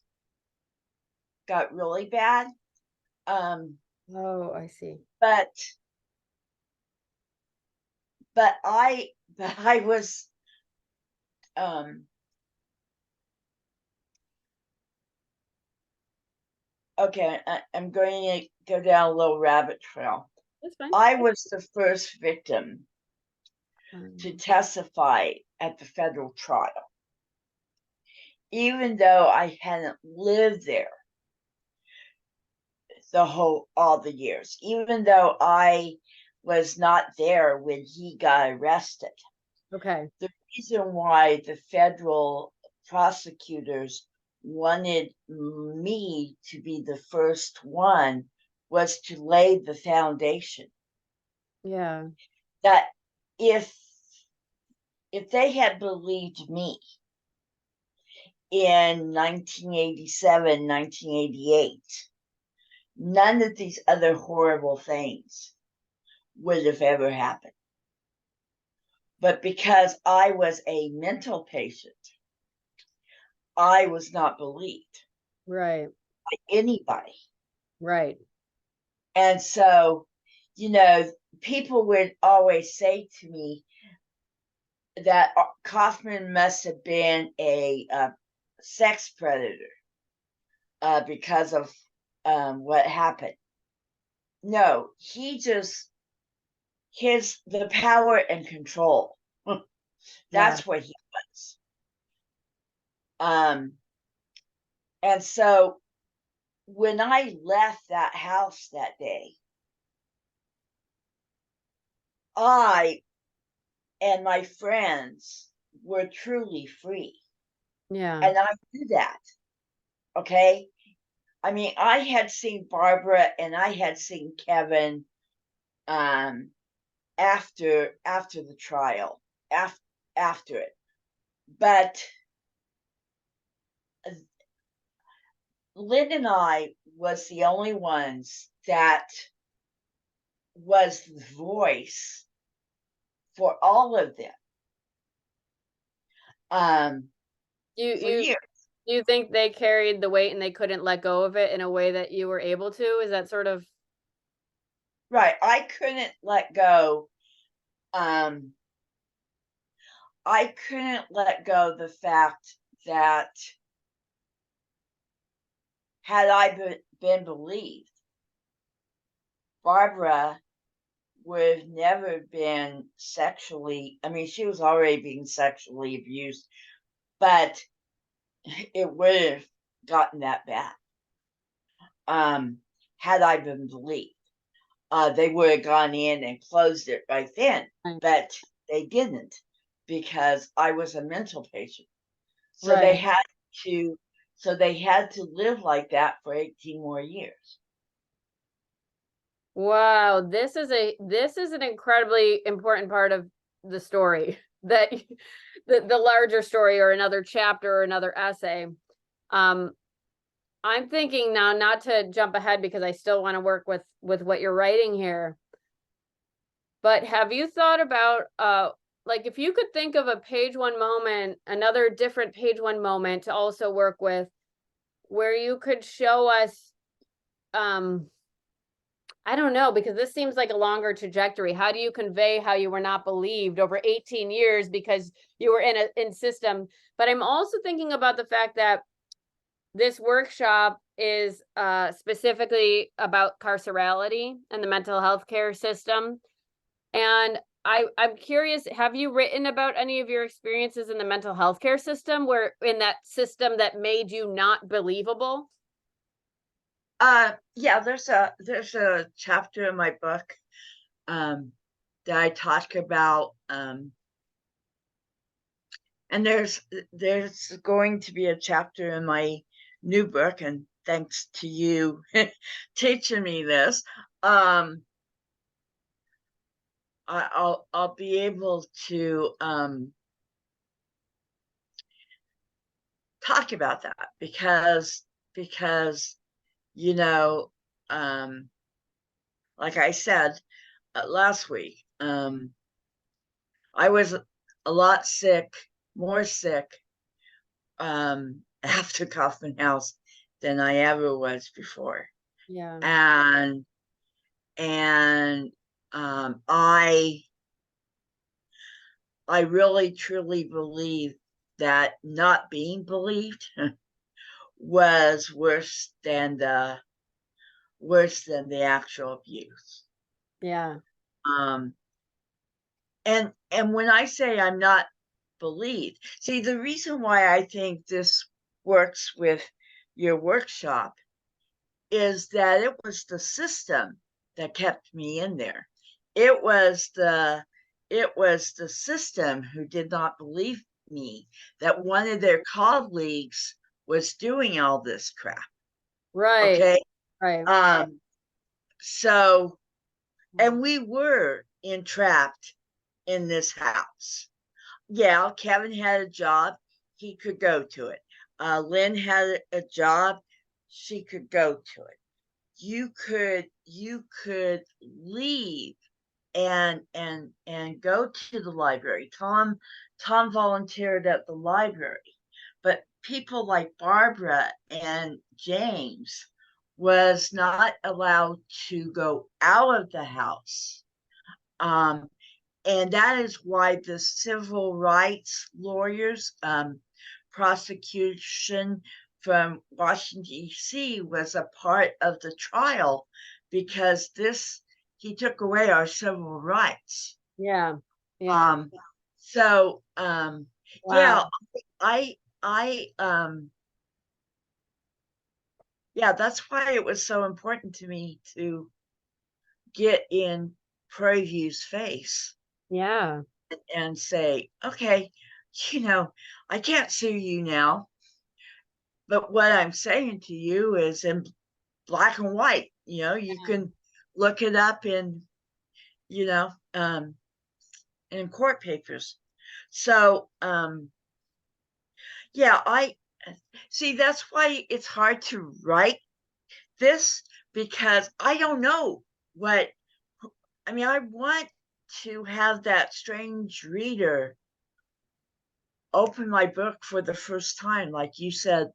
got really bad. um Oh, I see. but but I was um okay, I'm going to go down a little rabbit trail. That's fine. I was the first victim to Um, testify at the federal trial, even though I hadn't lived there all the years, even though I was not there when he got arrested. okay. The reason why the federal prosecutors wanted me to be the first one was to lay the foundation Yeah. that if they had believed me in 1987, 1988, none of these other horrible things would have ever happened. But because I was a mental patient, I was not believed Right. by anybody. Right. And so, you know, people would always say to me that Kaufman must have been a sex predator. because of what happened. No, he just the power and control. Yeah. That's what he was. Um, and so when I left that house that day, I and my friends were truly free. Yeah. And I knew that. Okay. I mean, I had seen Barbara and I had seen Kevin um after the trial, after it. But Lynn and I was the only ones that was the voice for all of them You for you years. do you think they carried the weight and they couldn't let go of it in a way that you were able to? Is that sort of Right. I couldn't let go. Um, I couldn't let go the fact that had I been believed, Barbara would have never been sexually, I mean, she was already being sexually abused, but it would have gotten that bad. Had I been believed. They would have gone in and closed it right then, right. but they didn't because I was a mental patient. So they Right. had to live like that for 18 more years. Wow, this is an incredibly important part of the story that the larger story or another chapter or another essay. Um, I'm thinking now not to jump ahead because I still want to work with what you're writing here. But have you thought about like if you could think of a page one moment, another different page one moment to also work with where you could show us um I don't know because this seems like a longer trajectory. How do you convey how you were not believed over 18 years because you were in system? But I'm also thinking about the fact that this workshop is specifically about carcerality and the mental health care system. And I'm curious, have you written about any of your experiences in the mental health care system where in that system that made you not believable? Yeah, there's a chapter in my book um, that I talk about, and there's going to be a chapter in my new book, and thanks to you teaching me this, I'll be able to talk about that because you know, um, like I said last week, I was a lot sick, more sick after Kaufman House than I ever was before, Yeah. and and I really truly believe that not being believed was worse than the actual abuse. Yeah. Um, and when I say I'm not believed, see the reason why I think this works with your workshop is that it was the system that kept me in there. It was the system who did not believe me that one of their colleagues was doing all this crap. Right. Okay. Right. Um, so and we were entrapped in this house. Yeah, Kevin had a job, he could go to it. Lynn had a job, she could go to it. You could leave and go to the library. Tom volunteered at the library, but people like Barbara and James was not allowed to go out of the house. Um, and that is why the civil rights lawyers, prosecution from Washington, D.C. was a part of the trial because he took away our civil rights. Yeah. Yeah. So yeah, Wow. I yeah, that's why it was so important to me to get in Prairie View's face Yeah. and say, okay, I can't sue you now, but what I'm saying to you is in black and white. You can look it up you know, in court papers. So, yeah, I see that's why it's hard to write this because I don't know what, I mean, I want to have that strange reader open my book for the first time, like you said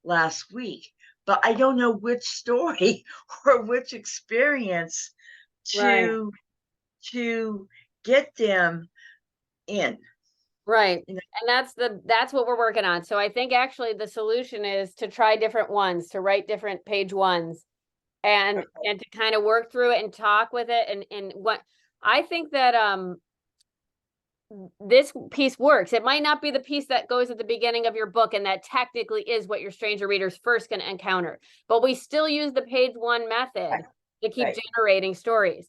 last week, but I don't know which story or which experience Right. to to get them in. Right. You know, And that's what we're working on. So I think actually the solution is to try different ones, to write different page ones and to kind of work through it and talk with it and what I think that this piece works. It might not be the piece that goes at the beginning of your book, and that technically is what your stranger reader's first going to encounter. But we still use the page one method to keep right. generating stories.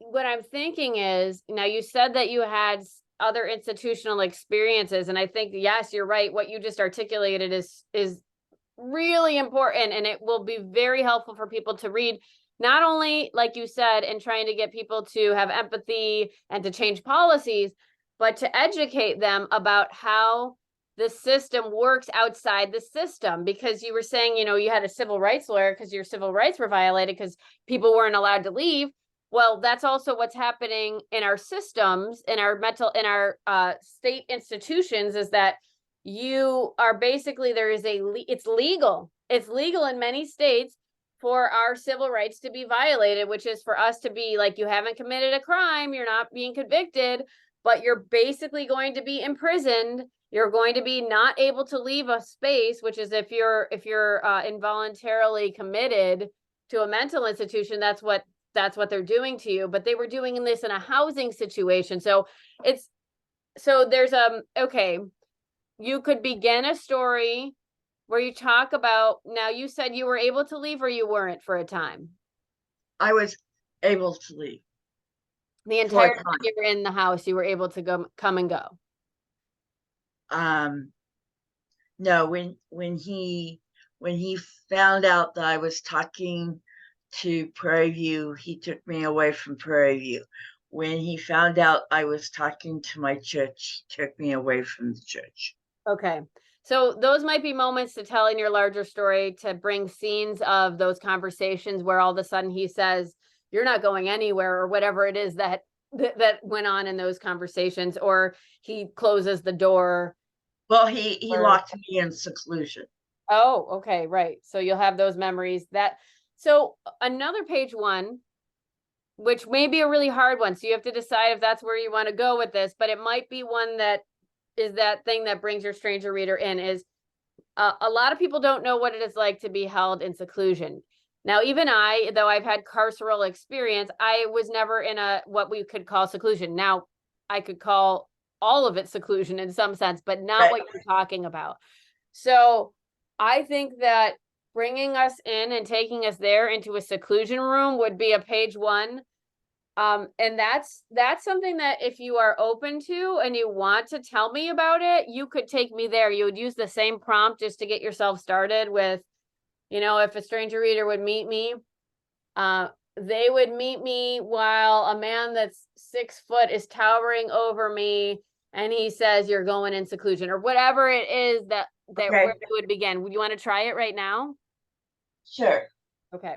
What I'm thinking is, now you said that you had other institutional experiences, and I think yes, you're right. What you just articulated is really important, and it will be very helpful for people to read, not only like you said in trying to get people to have empathy and to change policies, but to educate them about how the system works outside the system. Because you were saying, you had a civil rights lawyer because your civil rights were violated because people weren't allowed to leave. Well, that's also what's happening in our systems, in our state institutions, is that you are basically, it's legal in many states for our civil rights to be violated, which is for us to be like, you haven't committed a crime, you're not being convicted, but you're basically going to be imprisoned. You're going to be not able to leave a space, which is if you're involuntarily committed to a mental institution, that's what they're doing to you. But they were doing this in a housing situation. So there's okay, you could begin a story where you talk about, now you said you were able to leave or you weren't for a time. I was able to leave The for a entire time time. you were in the house, you were able to come and go. No, when he found out that I was talking to Prairie View, he took me away from Prairie View. When he found out I was talking to my church, he took me away from the church. Okay. So those might be moments to tell in your larger story, to bring scenes of those conversations where all of a sudden he says, you're not going anywhere, or whatever it is that went on in those conversations, or he closes the door. Well, he locked me in seclusion. Oh, okay, right. So you'll have those memories. So another page one, which may be a really hard one. So you have to decide if that's where you want to go with this, but it might be one that is that thing that brings your stranger reader in, is a lot of people don't know what it is like to be held in seclusion. Now, even I, though I've had carceral experience, I was never in what we could call seclusion. Now, I could call all of it seclusion in some sense, but not Right. what you're talking about. So I think that bringing us in and taking us there into a seclusion room would be a page one. And that's something that if you are open to and you want to tell me about it, you could take me there. You would use the same prompt just to get yourself started with, if a stranger reader would meet me, they would meet me while a man that's 6 foot is towering over me, and he says, you're going in seclusion, or whatever it is that Okay. where you would begin. Would you want to try it right now? Sure. Okay.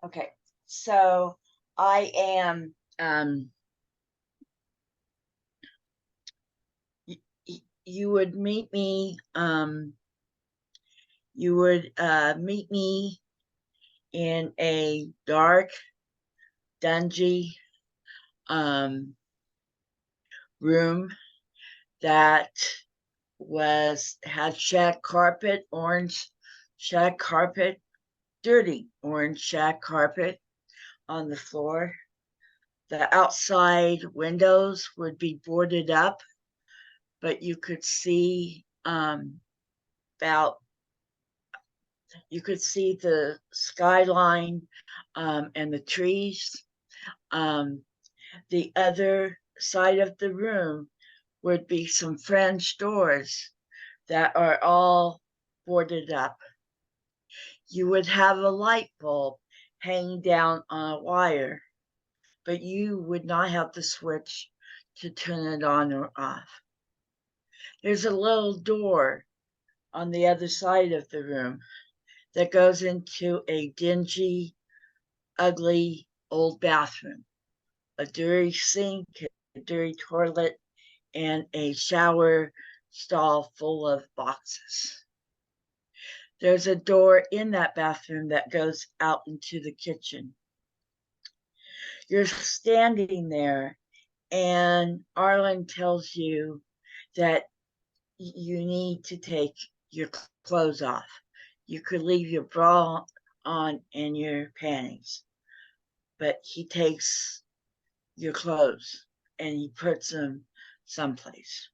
Okay. So I am you would meet me in a dark, dungy room that had shag carpet, orange shag carpet, dirty orange shag carpet on the floor. The outside windows would be boarded up, but you could see the skyline and the trees. The other side of the room would be some French doors that are all boarded up. You would have a light bulb hanging down on a wire, but you would not have the switch to turn it on or off. There's a little door on the other side of the room that goes into a dingy, ugly old bathroom, a dirty sink, a dirty toilet, and a shower stall full of boxes. There's a door in that bathroom that goes out into the kitchen. You're standing there, and Arlen tells you that you need to take your clothes off. You could leave your bra on and your panties, but he takes your clothes and he puts them someplace.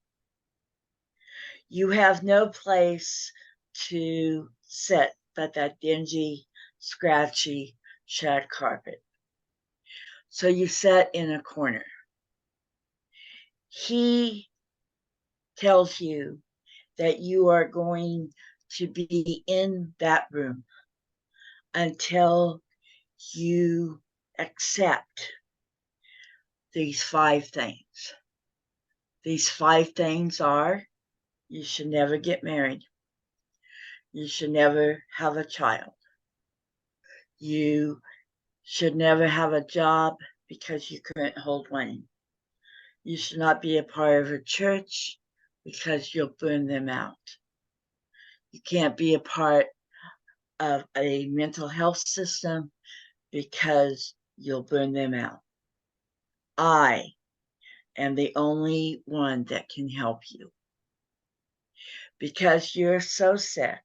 You have no place to sit but that dingy, scratchy shag carpet. So you sit in a corner. He tells you that you are going to be in that room until you accept these 5 things. These 5 things are: you should never get married. You should never have a child. You should never have a job because you couldn't hold money. You should not be a part of a church because you'll burn them out. You can't be a part of a mental health system because you'll burn them out. I am the only one that can help you. Because you're so sick,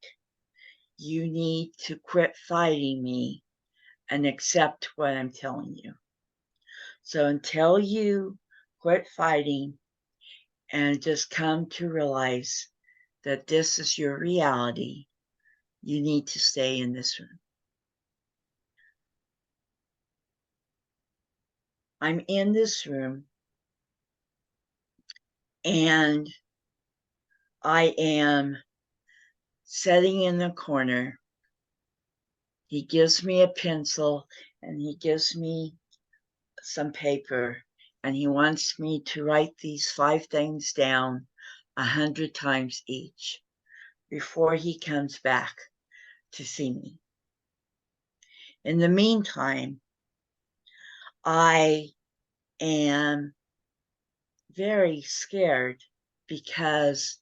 you need to quit fighting me and accept what I'm telling you. So until you quit fighting and just come to realize that this is your reality, you need to stay in this room. I'm in this room and I am sitting in the corner. He gives me a pencil and he gives me some paper, and he wants me to write these 5 things down 100 times each before he comes back to see me. In the meantime, I am very scared because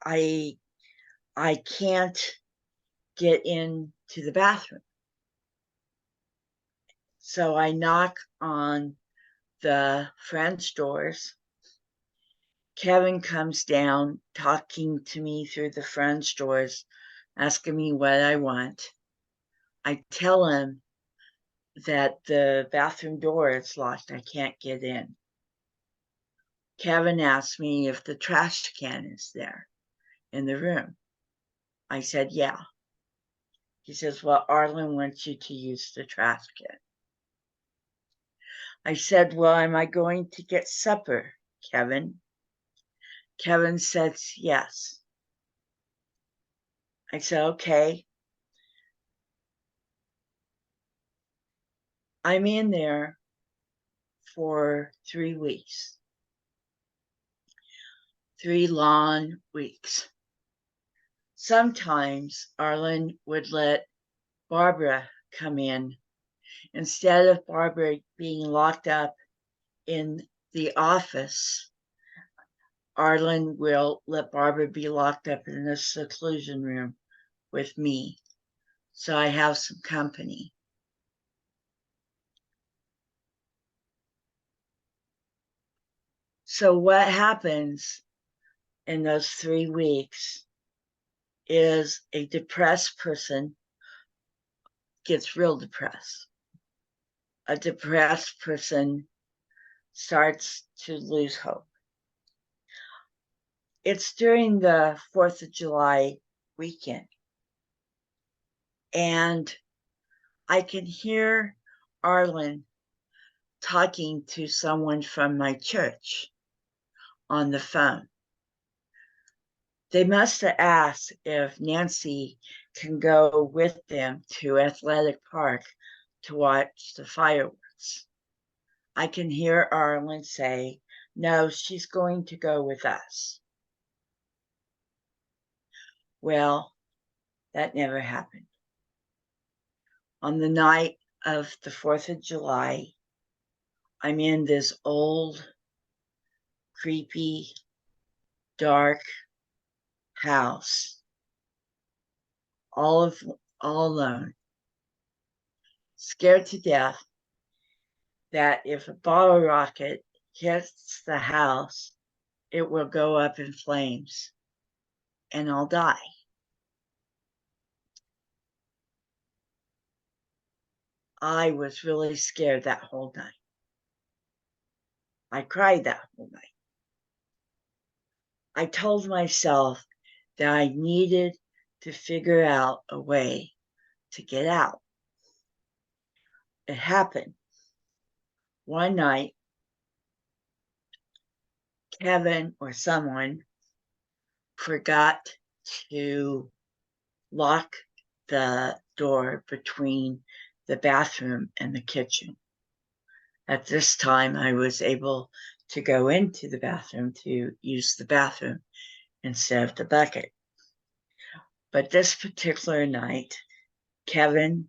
I can't get into the bathroom. So I knock on the French doors. Kevin comes down talking to me through the French doors, asking me what I want. I tell him that the bathroom door is locked. I can't get in. Kevin asked me if the trash can is there in the room. I said, yeah. He says, well, Arlen wants you to use the trash can. I said, well, am I going to get supper, Kevin? Kevin says, yes. I said, okay. I'm in there for 3 weeks. 3 long weeks. Sometimes Arlen would let Barbara come in. Instead of Barbara being locked up in the office, Arlen will let Barbara be locked up in a seclusion room with me, so I have some company. So what happens in those 3 weeks is a depressed person gets real depressed. A depressed person starts to lose hope. It's during the 4th of July weekend, and I can hear Arlen talking to someone from my church on the phone. They must have asked if Nancy can go with them to Athletic Park to watch the fireworks. I can hear Arlen say, no, she's going to go with us. Well, that never happened. On the night of the 4th of July, I'm in this old, creepy, dark house, all alone, scared to death that if a bottle rocket hits the house, it will go up in flames and I'll die. I was really scared that whole night. I cried that whole night. I told myself that I needed to figure out a way to get out. It happened. One night, Kevin or someone forgot to lock the door between the bathroom and the kitchen. At this time, I was able to go into the bathroom to use the bathroom instead of the bucket. But this particular night, Kevin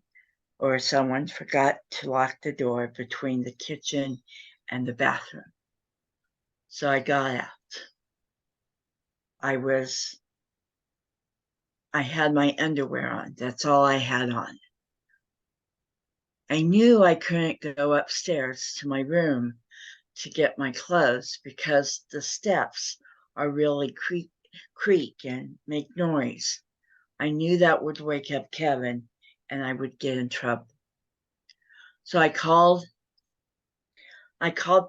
or someone forgot to lock the door between the kitchen and the bathroom. So I got out. I had my underwear on. That's all I had on. I knew I couldn't go upstairs to my room to get my clothes because the steps are really creak and make noise. I knew that would wake up Kevin and I would get in trouble. So I called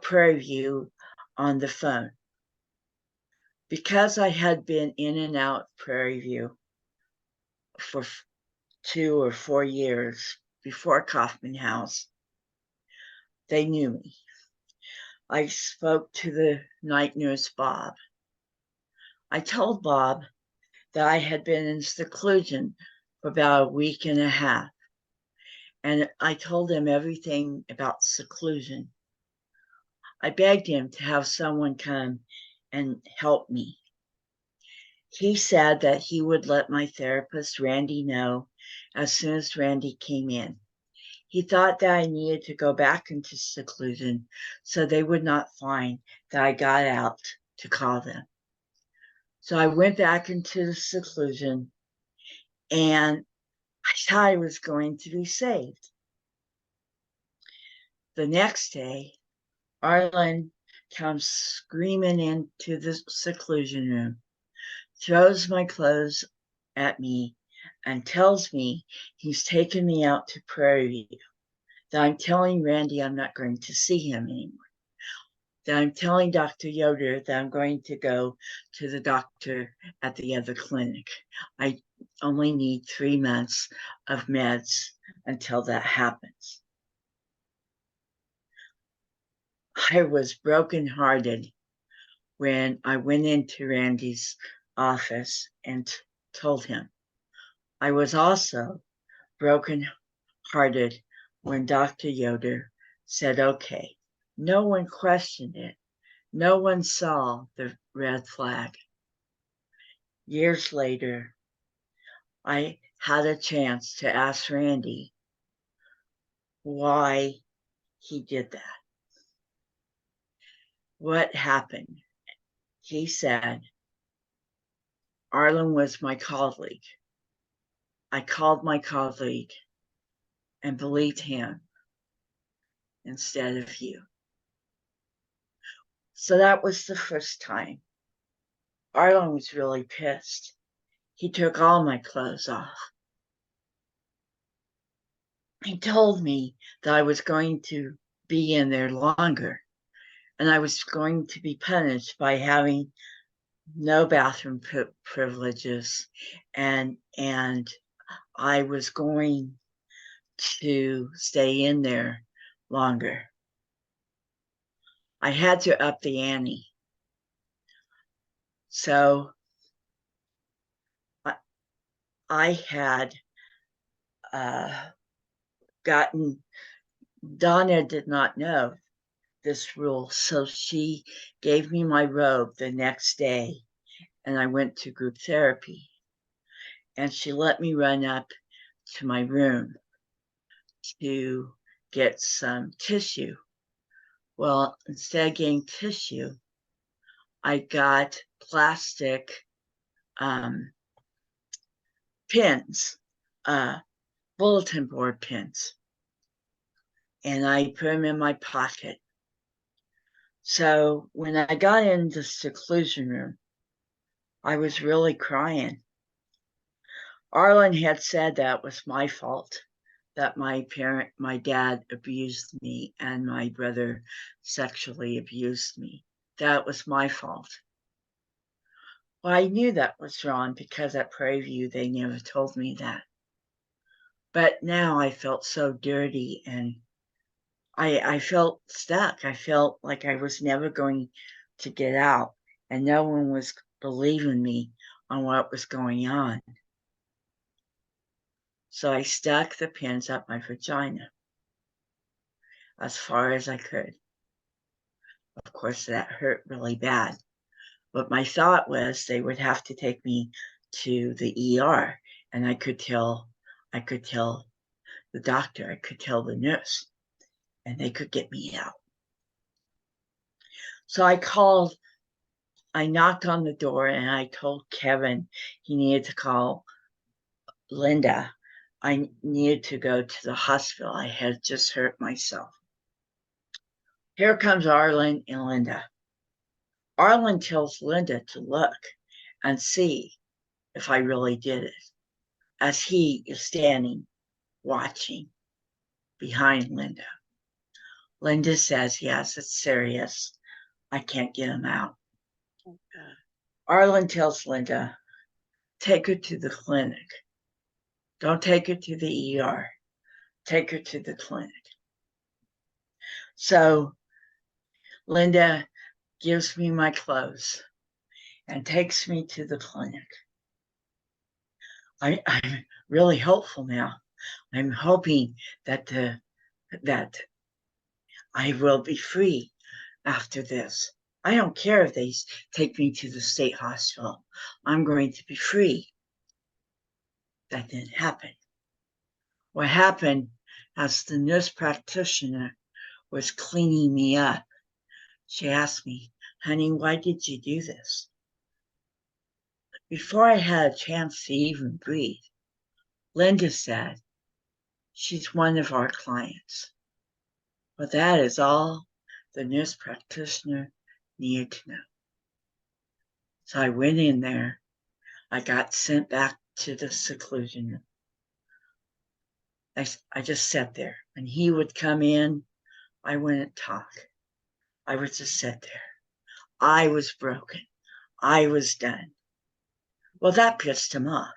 Prairie View on the phone. Because I had been in and out Prairie View for 2 or 4 years before Kaufman House, they knew me. I spoke to the night nurse, Bob. I told Bob that I had been in seclusion for about a week and a half. And I told him everything about seclusion. I begged him to have someone come and help me. He said that he would let my therapist, Randy, know as soon as Randy came in. He thought that I needed to go back into seclusion so they would not find that I got out to call them. So I went back into the seclusion and I thought I was going to be saved. The next day, Arlen comes screaming into the seclusion room, throws my clothes at me, and tells me he's taken me out to Prairie View, that I'm telling Randy I'm not going to see him anymore, that I'm telling Dr. Yoder that I'm going to go to the doctor at the other clinic. I only need 3 months of meds until that happens. I was brokenhearted when I went into Randy's office and told him. I was also brokenhearted when Dr. Yoder said, okay. No one questioned it. No one saw the red flag. Years later, I had a chance to ask Randy why he did that. What happened? He said, Arlen was my colleague. I called my colleague and believed him instead of you. So that was the first time. Arlen was really pissed. He took all my clothes off. He told me that I was going to be in there longer and I was going to be punished by having no bathroom privileges, and I was going to stay in there longer. I had to up the ante. So I had gotten, Donna did not know this rule, so she gave me my robe the next day and I went to group therapy, and she let me run up to my room to get some tissue. Well, instead of getting tissue, I got plastic pins, bulletin board pins, and I put them in my pocket. So when I got in the seclusion room, I was really crying. Arlen had said that was my fault, that my dad abused me and my brother sexually abused me. That was my fault. Well, I knew that was wrong because at Prairie View, they never told me that. But now I felt so dirty, and I felt stuck. I felt like I was never going to get out, and no one was believing me on what was going on. So I stuck the pins up my vagina as far as I could. Of course, that hurt really bad. But my thought was they would have to take me to the ER, and I could tell the doctor, I could tell the nurse, and they could get me out. So I knocked on the door, and I told Kevin he needed to call Linda. I needed to go to the hospital. I had just hurt myself. Here comes Arlen and Linda. Arlen tells Linda to look and see if I really did it, as he is standing watching behind Linda. Linda says, yes, it's serious. I can't get him out. Okay. Arlen tells Linda, take her to the clinic. Don't take her to the ER. Take her to the clinic. So Linda gives me my clothes and takes me to the clinic. I'm really hopeful now. I'm hoping that I will be free after this. I don't care if they take me to the state hospital. I'm going to be free. That didn't happen. What happened, as the nurse practitioner was cleaning me up, she asked me, honey, why did you do this? Before I had a chance to even breathe, Linda said, she's one of our clients. But that is all the nurse practitioner needed to know. So I went in there. I got sent back to the seclusion room. I just sat there. When he would come in, I wouldn't talk. I would just sit there. I was broken. I was done. Well, that pissed him off.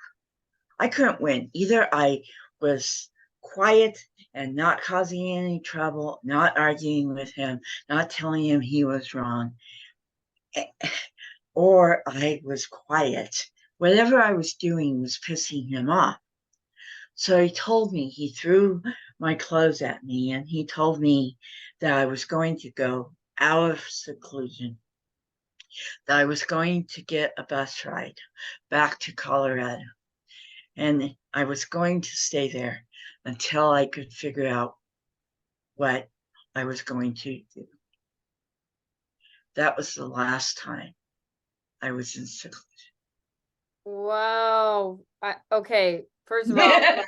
I couldn't win. Either I was quiet and not causing any trouble, not arguing with him, not telling him he was wrong, or I was quiet. Whatever I was doing was pissing him off. So he told me, he threw my clothes at me, and he told me that I was going to go out of seclusion, that I was going to get a bus ride back to Colorado, and I was going to stay there until I could figure out what I was going to do. That was the last time I was in seclusion. Wow. Okay. First of all,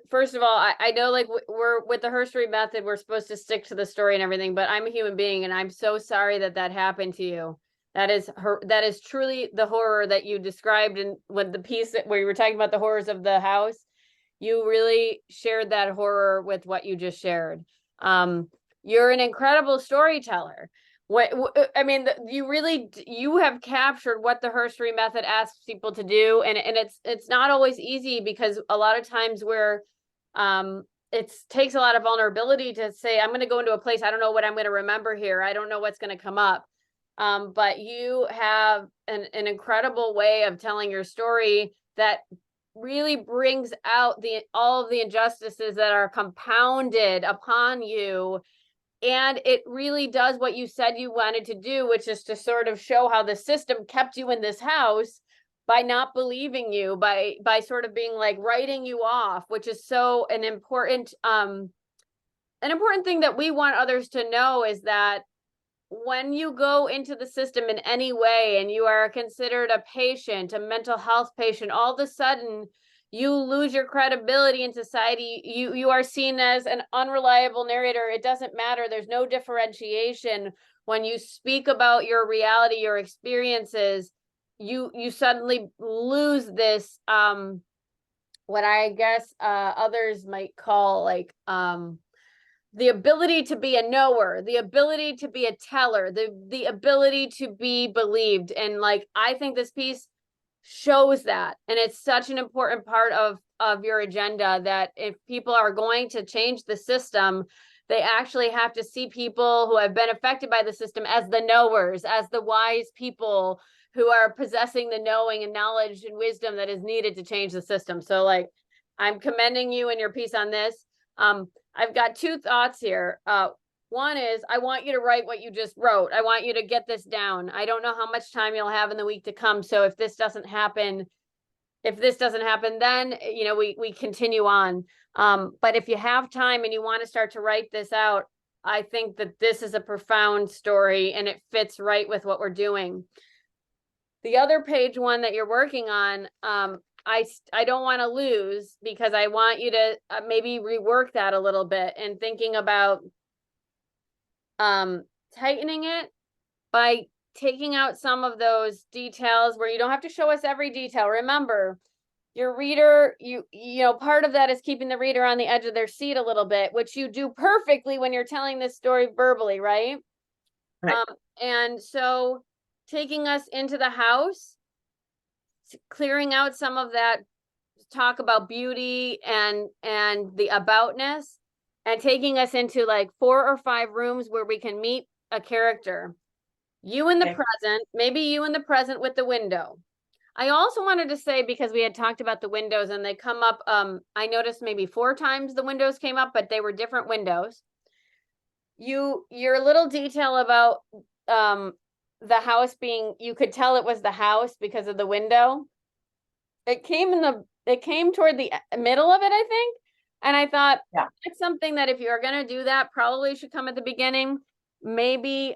First of all, I know like we're with the Herstory method, we're supposed to stick to the story and everything, but I'm a human being and I'm so sorry that that happened to you. That is truly the horror that you described. And with the piece that where you were talking about the horrors of the house, you really shared that horror with what you just shared. You're an incredible storyteller. I mean, you have captured what the Herstory method asks people to do, and it's not always easy because a lot of times it takes a lot of vulnerability to say, I'm going to go into a place, I don't know what I'm going to remember here, I don't know what's going to come up. But you have an incredible way of telling your story that really brings out all of the injustices that are compounded upon you, and it really does what you said you wanted to do, which is to sort of show how the system kept you in this house by not believing you, by sort of being like writing you off, which is so an important thing that we want others to know, is that when you go into the system in any way and you are considered a patient, a mental health patient, all of a sudden you lose your credibility in society. You are seen as an unreliable narrator. It doesn't matter. There's no differentiation. When you speak about your reality, your experiences, you suddenly lose this what I guess others might call like the ability to be a knower, the ability to be a teller, the ability to be believed. And like, I think this piece shows that. And it's such an important part of your agenda, that if people are going to change the system, they actually have to see people who have been affected by the system as the knowers, as the wise people who are possessing the knowing and knowledge and wisdom that is needed to change the system. So like, I'm commending you and your piece on this. I've got two thoughts here. One is, I want you to write what you just wrote. I want you to get this down. I don't know how much time you'll have in the week to come. So if this doesn't happen, then, you know, we continue on. But if you have time and you want to start to write this out, I think that this is a profound story and it fits right with what we're doing. The other page one that you're working on, I don't want to lose, because I want you to maybe rework that a little bit and thinking about tightening it by taking out some of those details where you don't have to show us every detail. Remember, your reader, you know, part of that is keeping the reader on the edge of their seat a little bit, which you do perfectly when you're telling this story verbally, right? Right. And so taking us into the house, clearing out some of that talk about beauty and the aboutness, and taking us into like 4 or 5 rooms where we can meet a character. You in the present, maybe you in the present with the window. I also wanted to say, because we had talked about the windows and they come up, I noticed maybe 4 times the windows came up, but they were different windows. Your little detail about the house being, you could tell it was the house because of the window. It came toward the middle of it, I think. And I thought, Yeah. it's something that if you're going to do that, probably should come at the beginning. Maybe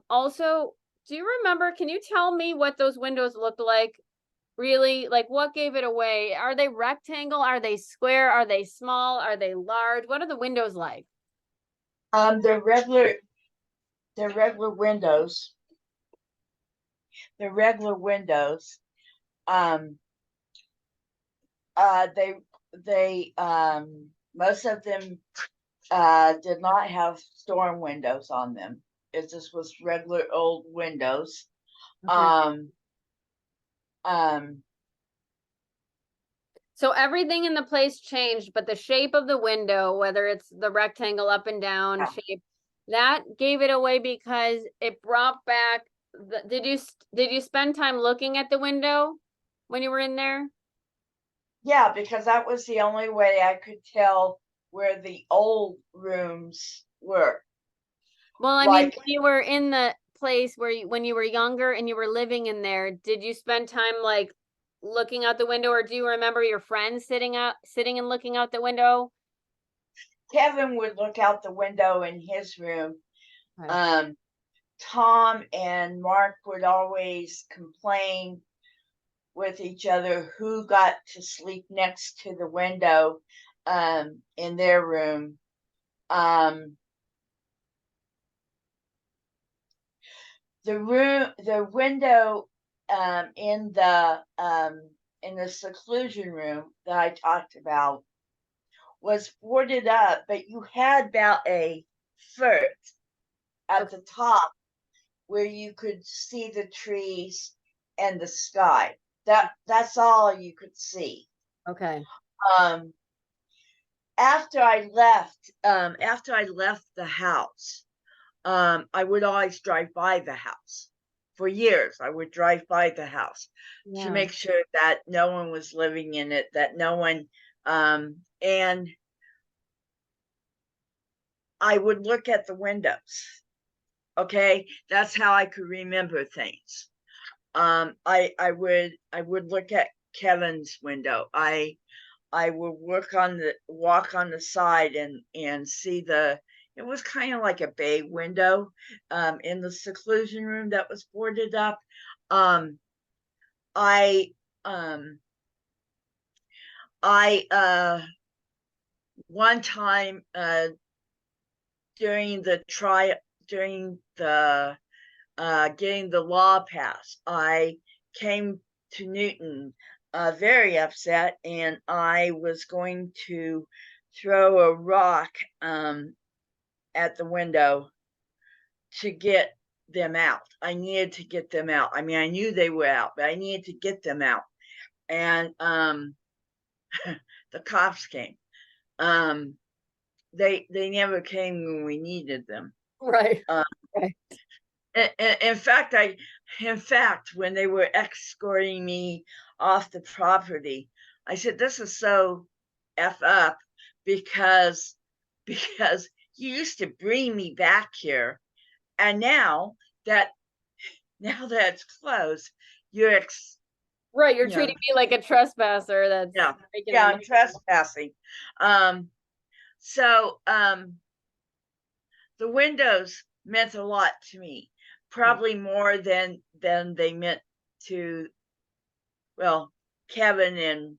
also, do you remember, can you tell me what those windows looked like? Really, like, what gave it away? Are they rectangle? Are they square? Are they small? Are they large? What are the windows like? They're regular windows. They're regular windows. They most of them did not have storm windows on them. It just was regular old windows. So everything in the place changed, but the shape of the window, whether it's the rectangle up and down shape, that gave it away because it brought back did you spend time looking at the window when you were in there? Yeah, because that was the only way I could tell where the old rooms were. Well, I mean, when you were in the place when you were younger and you were living in there, did you spend time like looking out the window, or do you remember your friends sitting and looking out the window? Kevin would look out the window in his room. Right. Tom and Mark would always complain with each other who got to sleep next to the window in their room. The window in the seclusion room that I talked about was boarded up, but you had about a foot at the top where you could see the trees and the sky. That's all you could see. Okay. Um, after I left the house, I would always drive by the house. For years, I would drive by the house to Yeah. make sure that no one was living in it, that no one, and I would look at the windows. Okay, that's how I could remember things. I would look at Kevin's window. I would walk on the side and see it was kind of like a bay window in the seclusion room that was boarded up. I um I one time during the trial, during the getting the law passed, I came to Newton very upset, and I was going to throw a rock at the window to get them out. I needed to get them out. I mean, I knew they were out, but I needed to get them out. And the cops came. They never came when we needed them. Right. Right. In fact, when they were escorting me off the property, I said, "This is so f up because you used to bring me back here, and that now that it's closed, you're Right. You're you know treating me like a trespasser that's yeah breaking in. I'm trespassing." So the windows meant a lot to me, probably more than they meant to, well, Kevin and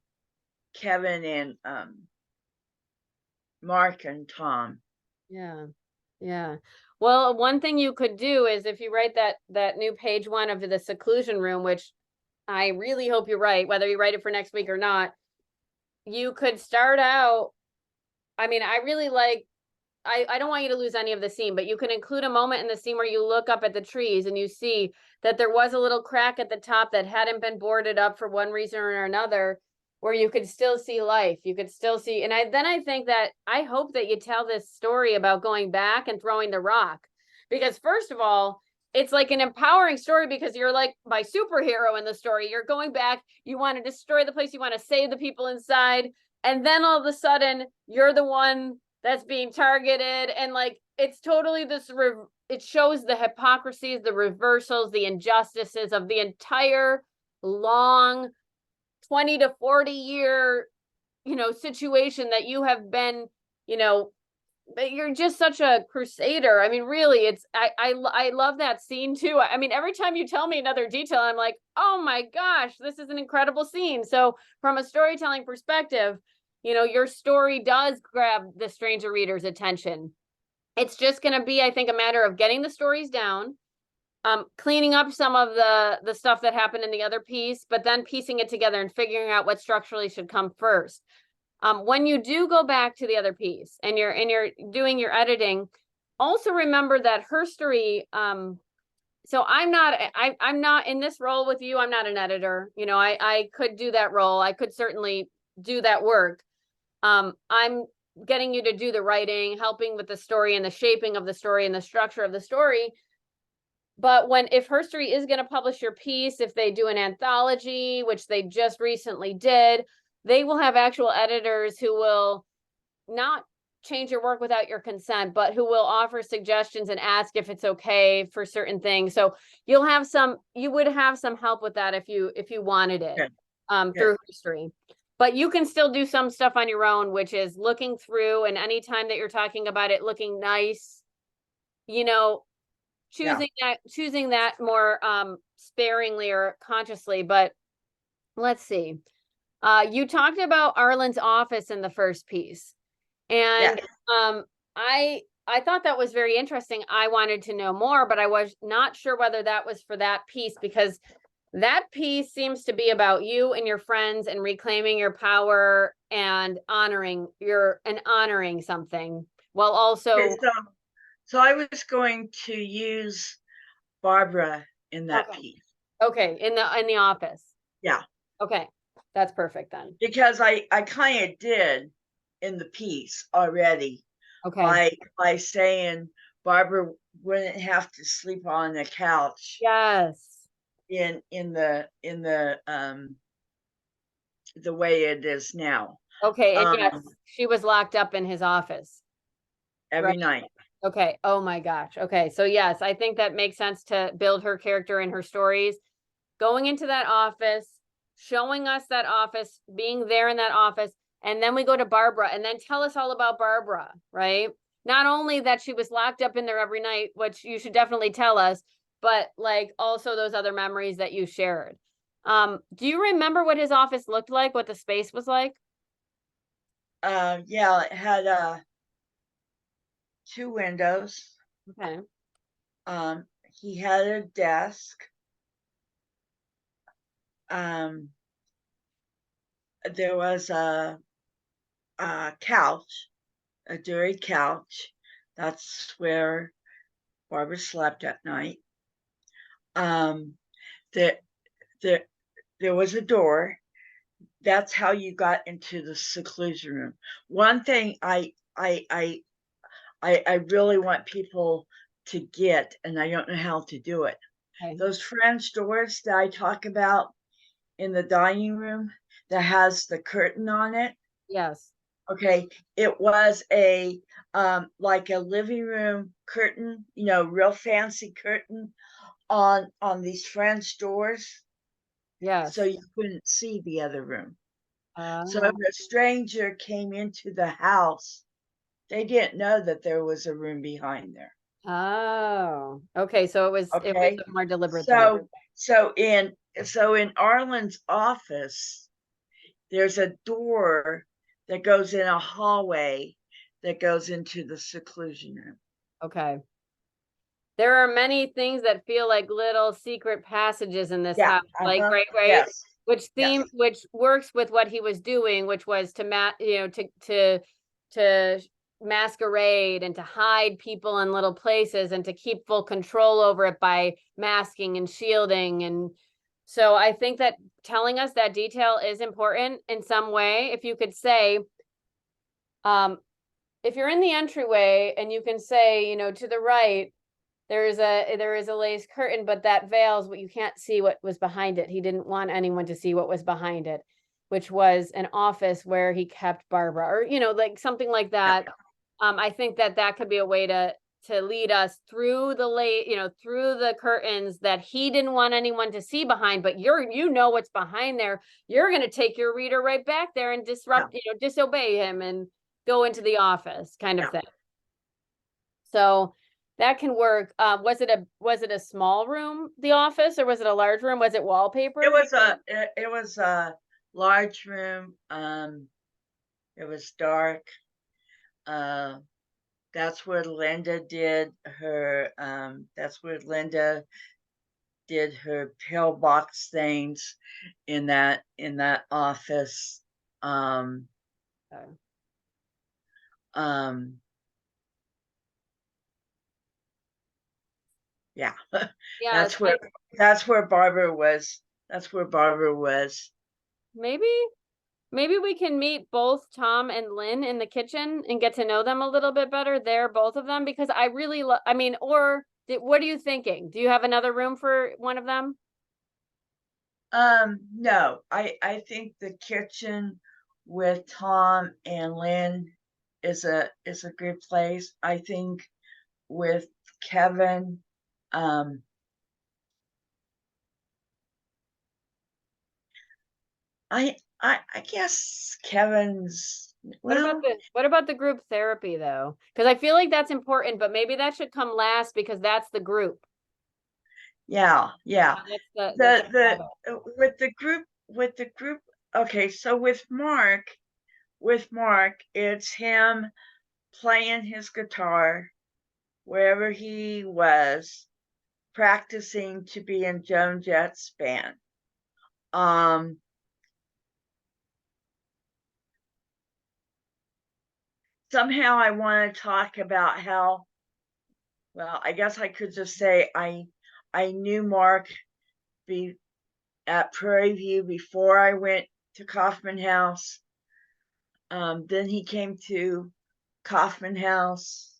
Mark and Tom. Yeah. Yeah. Well, one thing you could do is if you write that new page 1 of the seclusion room, which I really hope you write, whether you write it for next week or not, you could start out. I mean, I really like I don't want you to lose any of the scene, but you can include a moment in the scene where you look up at the trees and you see that there was a little crack at the top that hadn't been boarded up for one reason or another, where you could still see life. You could still see, and I think that I hope that you tell this story about going back and throwing the rock. Because first of all, it's like an empowering story because you're like my superhero in the story. You're going back, you want to destroy the place, you want to save the people inside, and then all of a sudden you're the one that's being targeted, and like it's totally this it shows the hypocrisies, the reversals, the injustices of the entire long 20 to 40 year situation that you have been, but you're just such a crusader. I mean, really, it's I love that scene too. I mean, every time you tell me another detail, I'm like, oh my gosh, this is an incredible scene. So from a storytelling perspective, your story does grab the stranger reader's attention. It's just going to be, I think, a matter of getting the stories down, cleaning up some of the stuff that happened in the other piece, but then piecing it together and figuring out what structurally should come first. When you do go back to the other piece and you're doing your editing, also remember that Herstory. So I'm not in this role with you. I'm not an editor. I could do that role. I could certainly do that work. I'm getting you to do the writing, helping with the story and the shaping of the story and the structure of the story. But if Herstory is going to publish your piece, if they do an anthology, which they just recently did, they will have actual editors who will not change your work without your consent, but who will offer suggestions and ask if it's okay for certain things. So you would have some help with that if you wanted it, through Herstory. But you can still do some stuff on your own, which is looking through, and anytime that you're talking about it looking nice, choosing that more sparingly or consciously. But let's see. You talked about Arlen's office in the first piece. Yes. And I thought that was very interesting. I wanted to know more, but I was not sure whether that was for that piece, because that piece seems to be about you and your friends and reclaiming your power and honoring something, while Okay, also so I was going to use Barbara in that okay. piece. Okay, in the office. Yeah, Okay. That's perfect then. because I kind of did in the piece already Okay. by saying Barbara wouldn't have to sleep on the couch Yes. in the way it is now, Okay, and yes, um she was locked up in his office. Right. every night. Okay. Oh my gosh. Okay. So yes, I think that makes sense to build her character and her stories. Going into that office, showing us that office, being there in that office, and then we go to Barbara, and then tell us all about Barbara, right? Not only that she was locked up in there every night, which you should definitely tell us, but like also those other memories that you shared. Do you remember what his office looked like, what the space was like? Yeah, it had 2 windows. Okay. He had a desk. Um, there was a couch, a dirty couch. That's where Barbara slept at night. Um, there, there, there was a door. That's how you got into the seclusion room. One thing I really want people to get, and I don't know how to do it. Okay. Those French doors that I talk about in the dining room that has the curtain on it. Yes. Okay, it was a like a living room curtain, real fancy curtain on these French doors, so Yes. you couldn't see the other room. So Uh, if a stranger came into the house, they didn't know that there was a room behind there. oh, okay. So it was Okay, a more deliberate thing. so in Arlen's office, there's a door that goes in a hallway that goes into the seclusion room. Okay. There are many things that feel like little secret passages in this Yeah. house, like Uh-huh. right, Yes. Yes. which works with what he was doing, which was to masquerade and to hide people in little places and to keep full control over it by masking and shielding. And so I think that telling us that detail is important in some way. If you could say, um, if you're in the entryway and you can say, to the right, there is a lace curtain, but that veils what you can't see what was behind it. He didn't want anyone to see what was behind it, which was an office where he kept Barbara, or like something like Yeah. that. I think that could be a way to lead us through through the curtains that he didn't want anyone to see behind, but what's behind there. You're going to take your reader right back there and Yeah. disobey him and go into the office kind of Yeah. thing. So that can work. Was it a small room, the office, or was it a large room? Was it It wallpaper? was a large room. It was dark. Uh, that's where Linda did her. That's where Linda did her pillbox things in that office. Um, Okay. um, yeah, Yes, that's where that's where Barbara was. That's where Barbara was. maybe maybe we can meet both Tom and Lynn in the kitchen and get to know them a little bit better. They're both of them, because I really I mean, what are you thinking? Do you have another room for one of them? No, I think the kitchen with Tom and Lynn is a good place. I think with Kevin, um, I guess Kevin's well, What about the group therapy though? Because I feel like that's important, but maybe that should come last because that's the group. yeah, yeah. That's the The habit. with the group with the group, okay, so with Mark, it's him playing his guitar wherever he was, practicing to be in Joan Jett's band. Somehow I want to talk about how, well, I guess I could just say I knew Mark at Prairie View before I went to Kaufman House. Then he came to Kaufman House.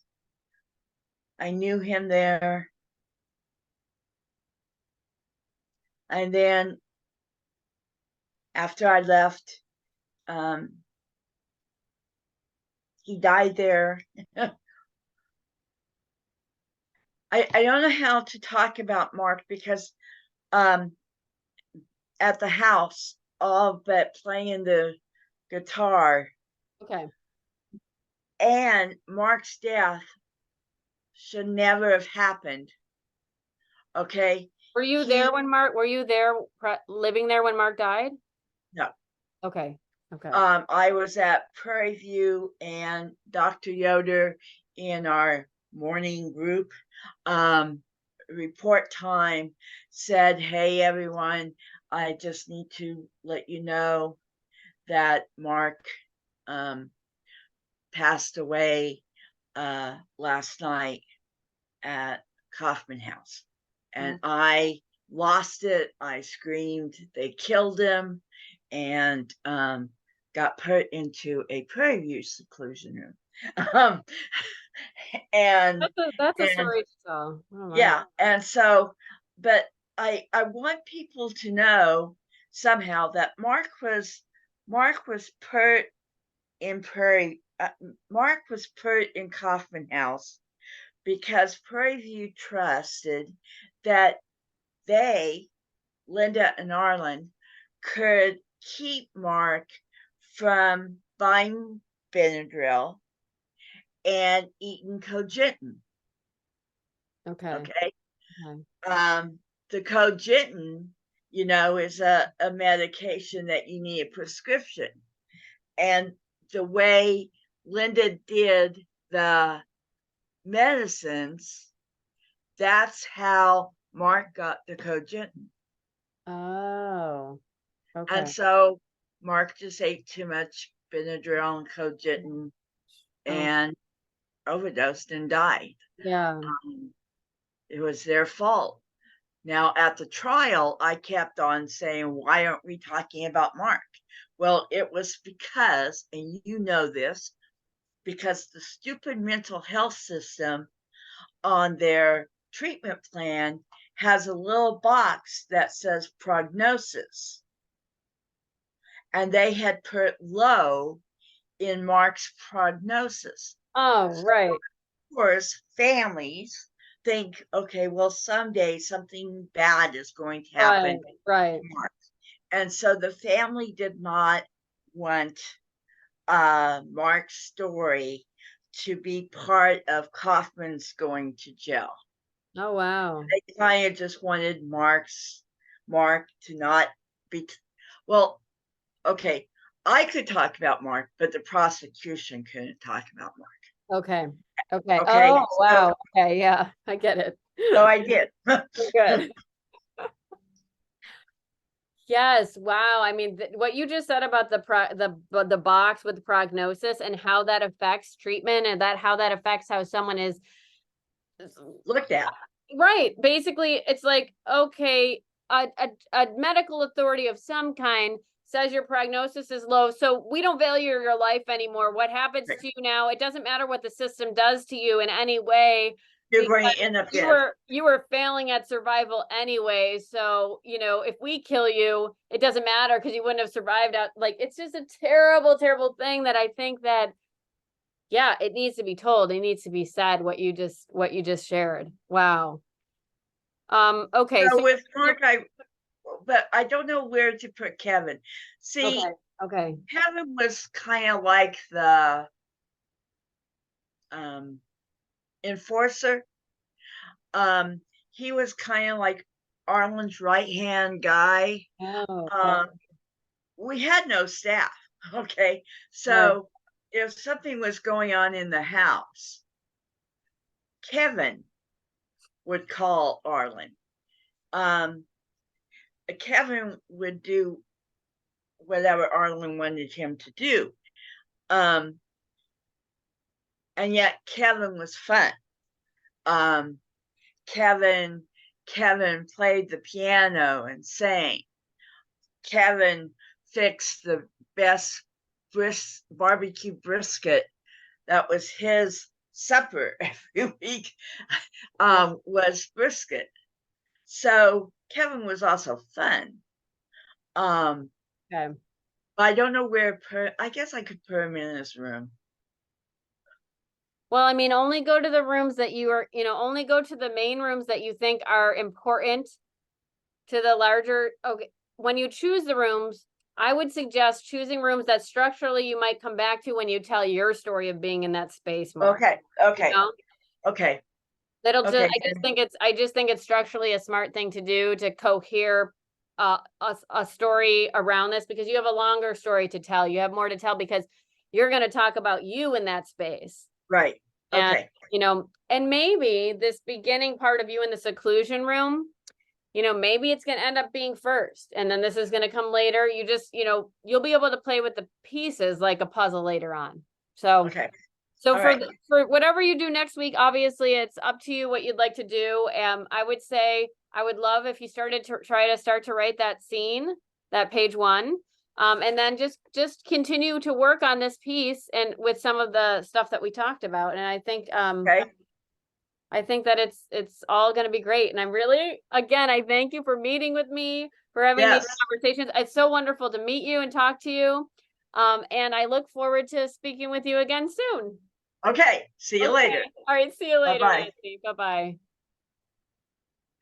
I knew him there. And then after I left, he died there. I don't know how to talk about Mark because at the house, all but playing the guitar. Okay. And Mark's death should never have happened. Okay. Were you there when Mark, were you there living there when Mark died? No. Okay. Okay. I was at Prairie View, and Dr. Yoder in our morning group report time said, "Hey everyone, I just need to let you know that Mark passed away last night at Kaufman House." And I lost it. I screamed, "They killed him," and got put into a Prairie View seclusion room. And that's a story to tell. Oh, yeah, and so, but I want people to know somehow that Mark was put in Mark was put in Kaufman House because Prairie View trusted that they, Linda and Arlen, could keep Mark from buying Benadryl and eating Cogentin. Okay. Okay. The Cogentin, is a medication that you need a prescription. And the way Linda did the medicines, that's how Mark got the Cogentin. Oh, okay. And so Mark just ate too much Benadryl and Cogentin and overdosed and died. Yeah. It was their fault. Now, at the trial, I kept on saying, "Why aren't we talking about Mark?" Well, it was because, and you know this, because the stupid mental health system on their treatment plan has a little box that says prognosis. And they had put low in Mark's prognosis. Oh, right. Of course, families think, okay, well, someday something bad is going to happen. Right. Mark. And so the family did not want Mark's story to be part of Kaufman's going to jail. Oh, wow. They kind of just wanted Mark to not be, well, okay, I could talk about Mark, but the prosecution couldn't talk about Mark. Okay. Okay. Okay. Oh, wow. Okay. Yeah, I get it. So I did. Good. Yes. Wow. I mean, what you just said about the box with the prognosis and how that affects treatment and how that affects how someone is Looked at. right. Basically, it's like, okay, a medical authority of some kind says your prognosis is low, so we don't value your life anymore. What happens to you now? It doesn't matter what the system does to you in any way. You're going to end up you were failing at survival anyway. So, if we kill you, it doesn't matter because you wouldn't have survived out. Like, it's just a terrible, terrible thing that I think that, yeah, it needs to be told. It needs to be said what you just shared. Wow. Okay. So with Mark, but I don't know where to put Kevin. See, okay. Kevin was kind of like the enforcer. He was kind of like Arlen's right-hand guy. Oh, we had no staff. Okay. Right. So if something was going on in the house, Kevin would call Arlen. Kevin would do whatever Arlen wanted him to do. And yet Kevin was fun. Kevin played the piano and sang. Kevin fixed the best barbecue brisket. That was his supper every week, was brisket. So Kevin was also fun. Okay. I don't know where I guess I could put him in his room. Well, I mean, only go to the rooms that you are, only go to the main rooms that you think are important to the larger. Okay. When you choose the rooms, I would suggest choosing rooms that structurally you might come back to when you tell your story of being in that space more. Okay. Okay. You know? Okay. That'll Okay. I just think it's structurally a smart thing to do to cohere a story around this, because you have a longer story to tell. You have more to tell because you're going to talk about you in that space. Right. And, Okay. and maybe this beginning part of you in the seclusion room, maybe it's going to end up being first, and then this is going to come later. You just, you'll be able to play with the pieces like a puzzle later on. So, Okay. so All for right. for whatever you do next week, obviously it's up to you what you'd like to do. I would say I would love if you started to start to write that scene, that page 1. And then just continue to work on this piece and with some of the stuff that we talked about. And I think Okay. I think that it's all going to be great. And I'm really, again, I thank you for meeting with me, for having these Yes. conversations. It's so wonderful to meet you and talk to you. And I look forward to speaking with you again soon. Okay. See you Okay. later. All right. See you later, Bye-bye. Nancy. Bye-bye.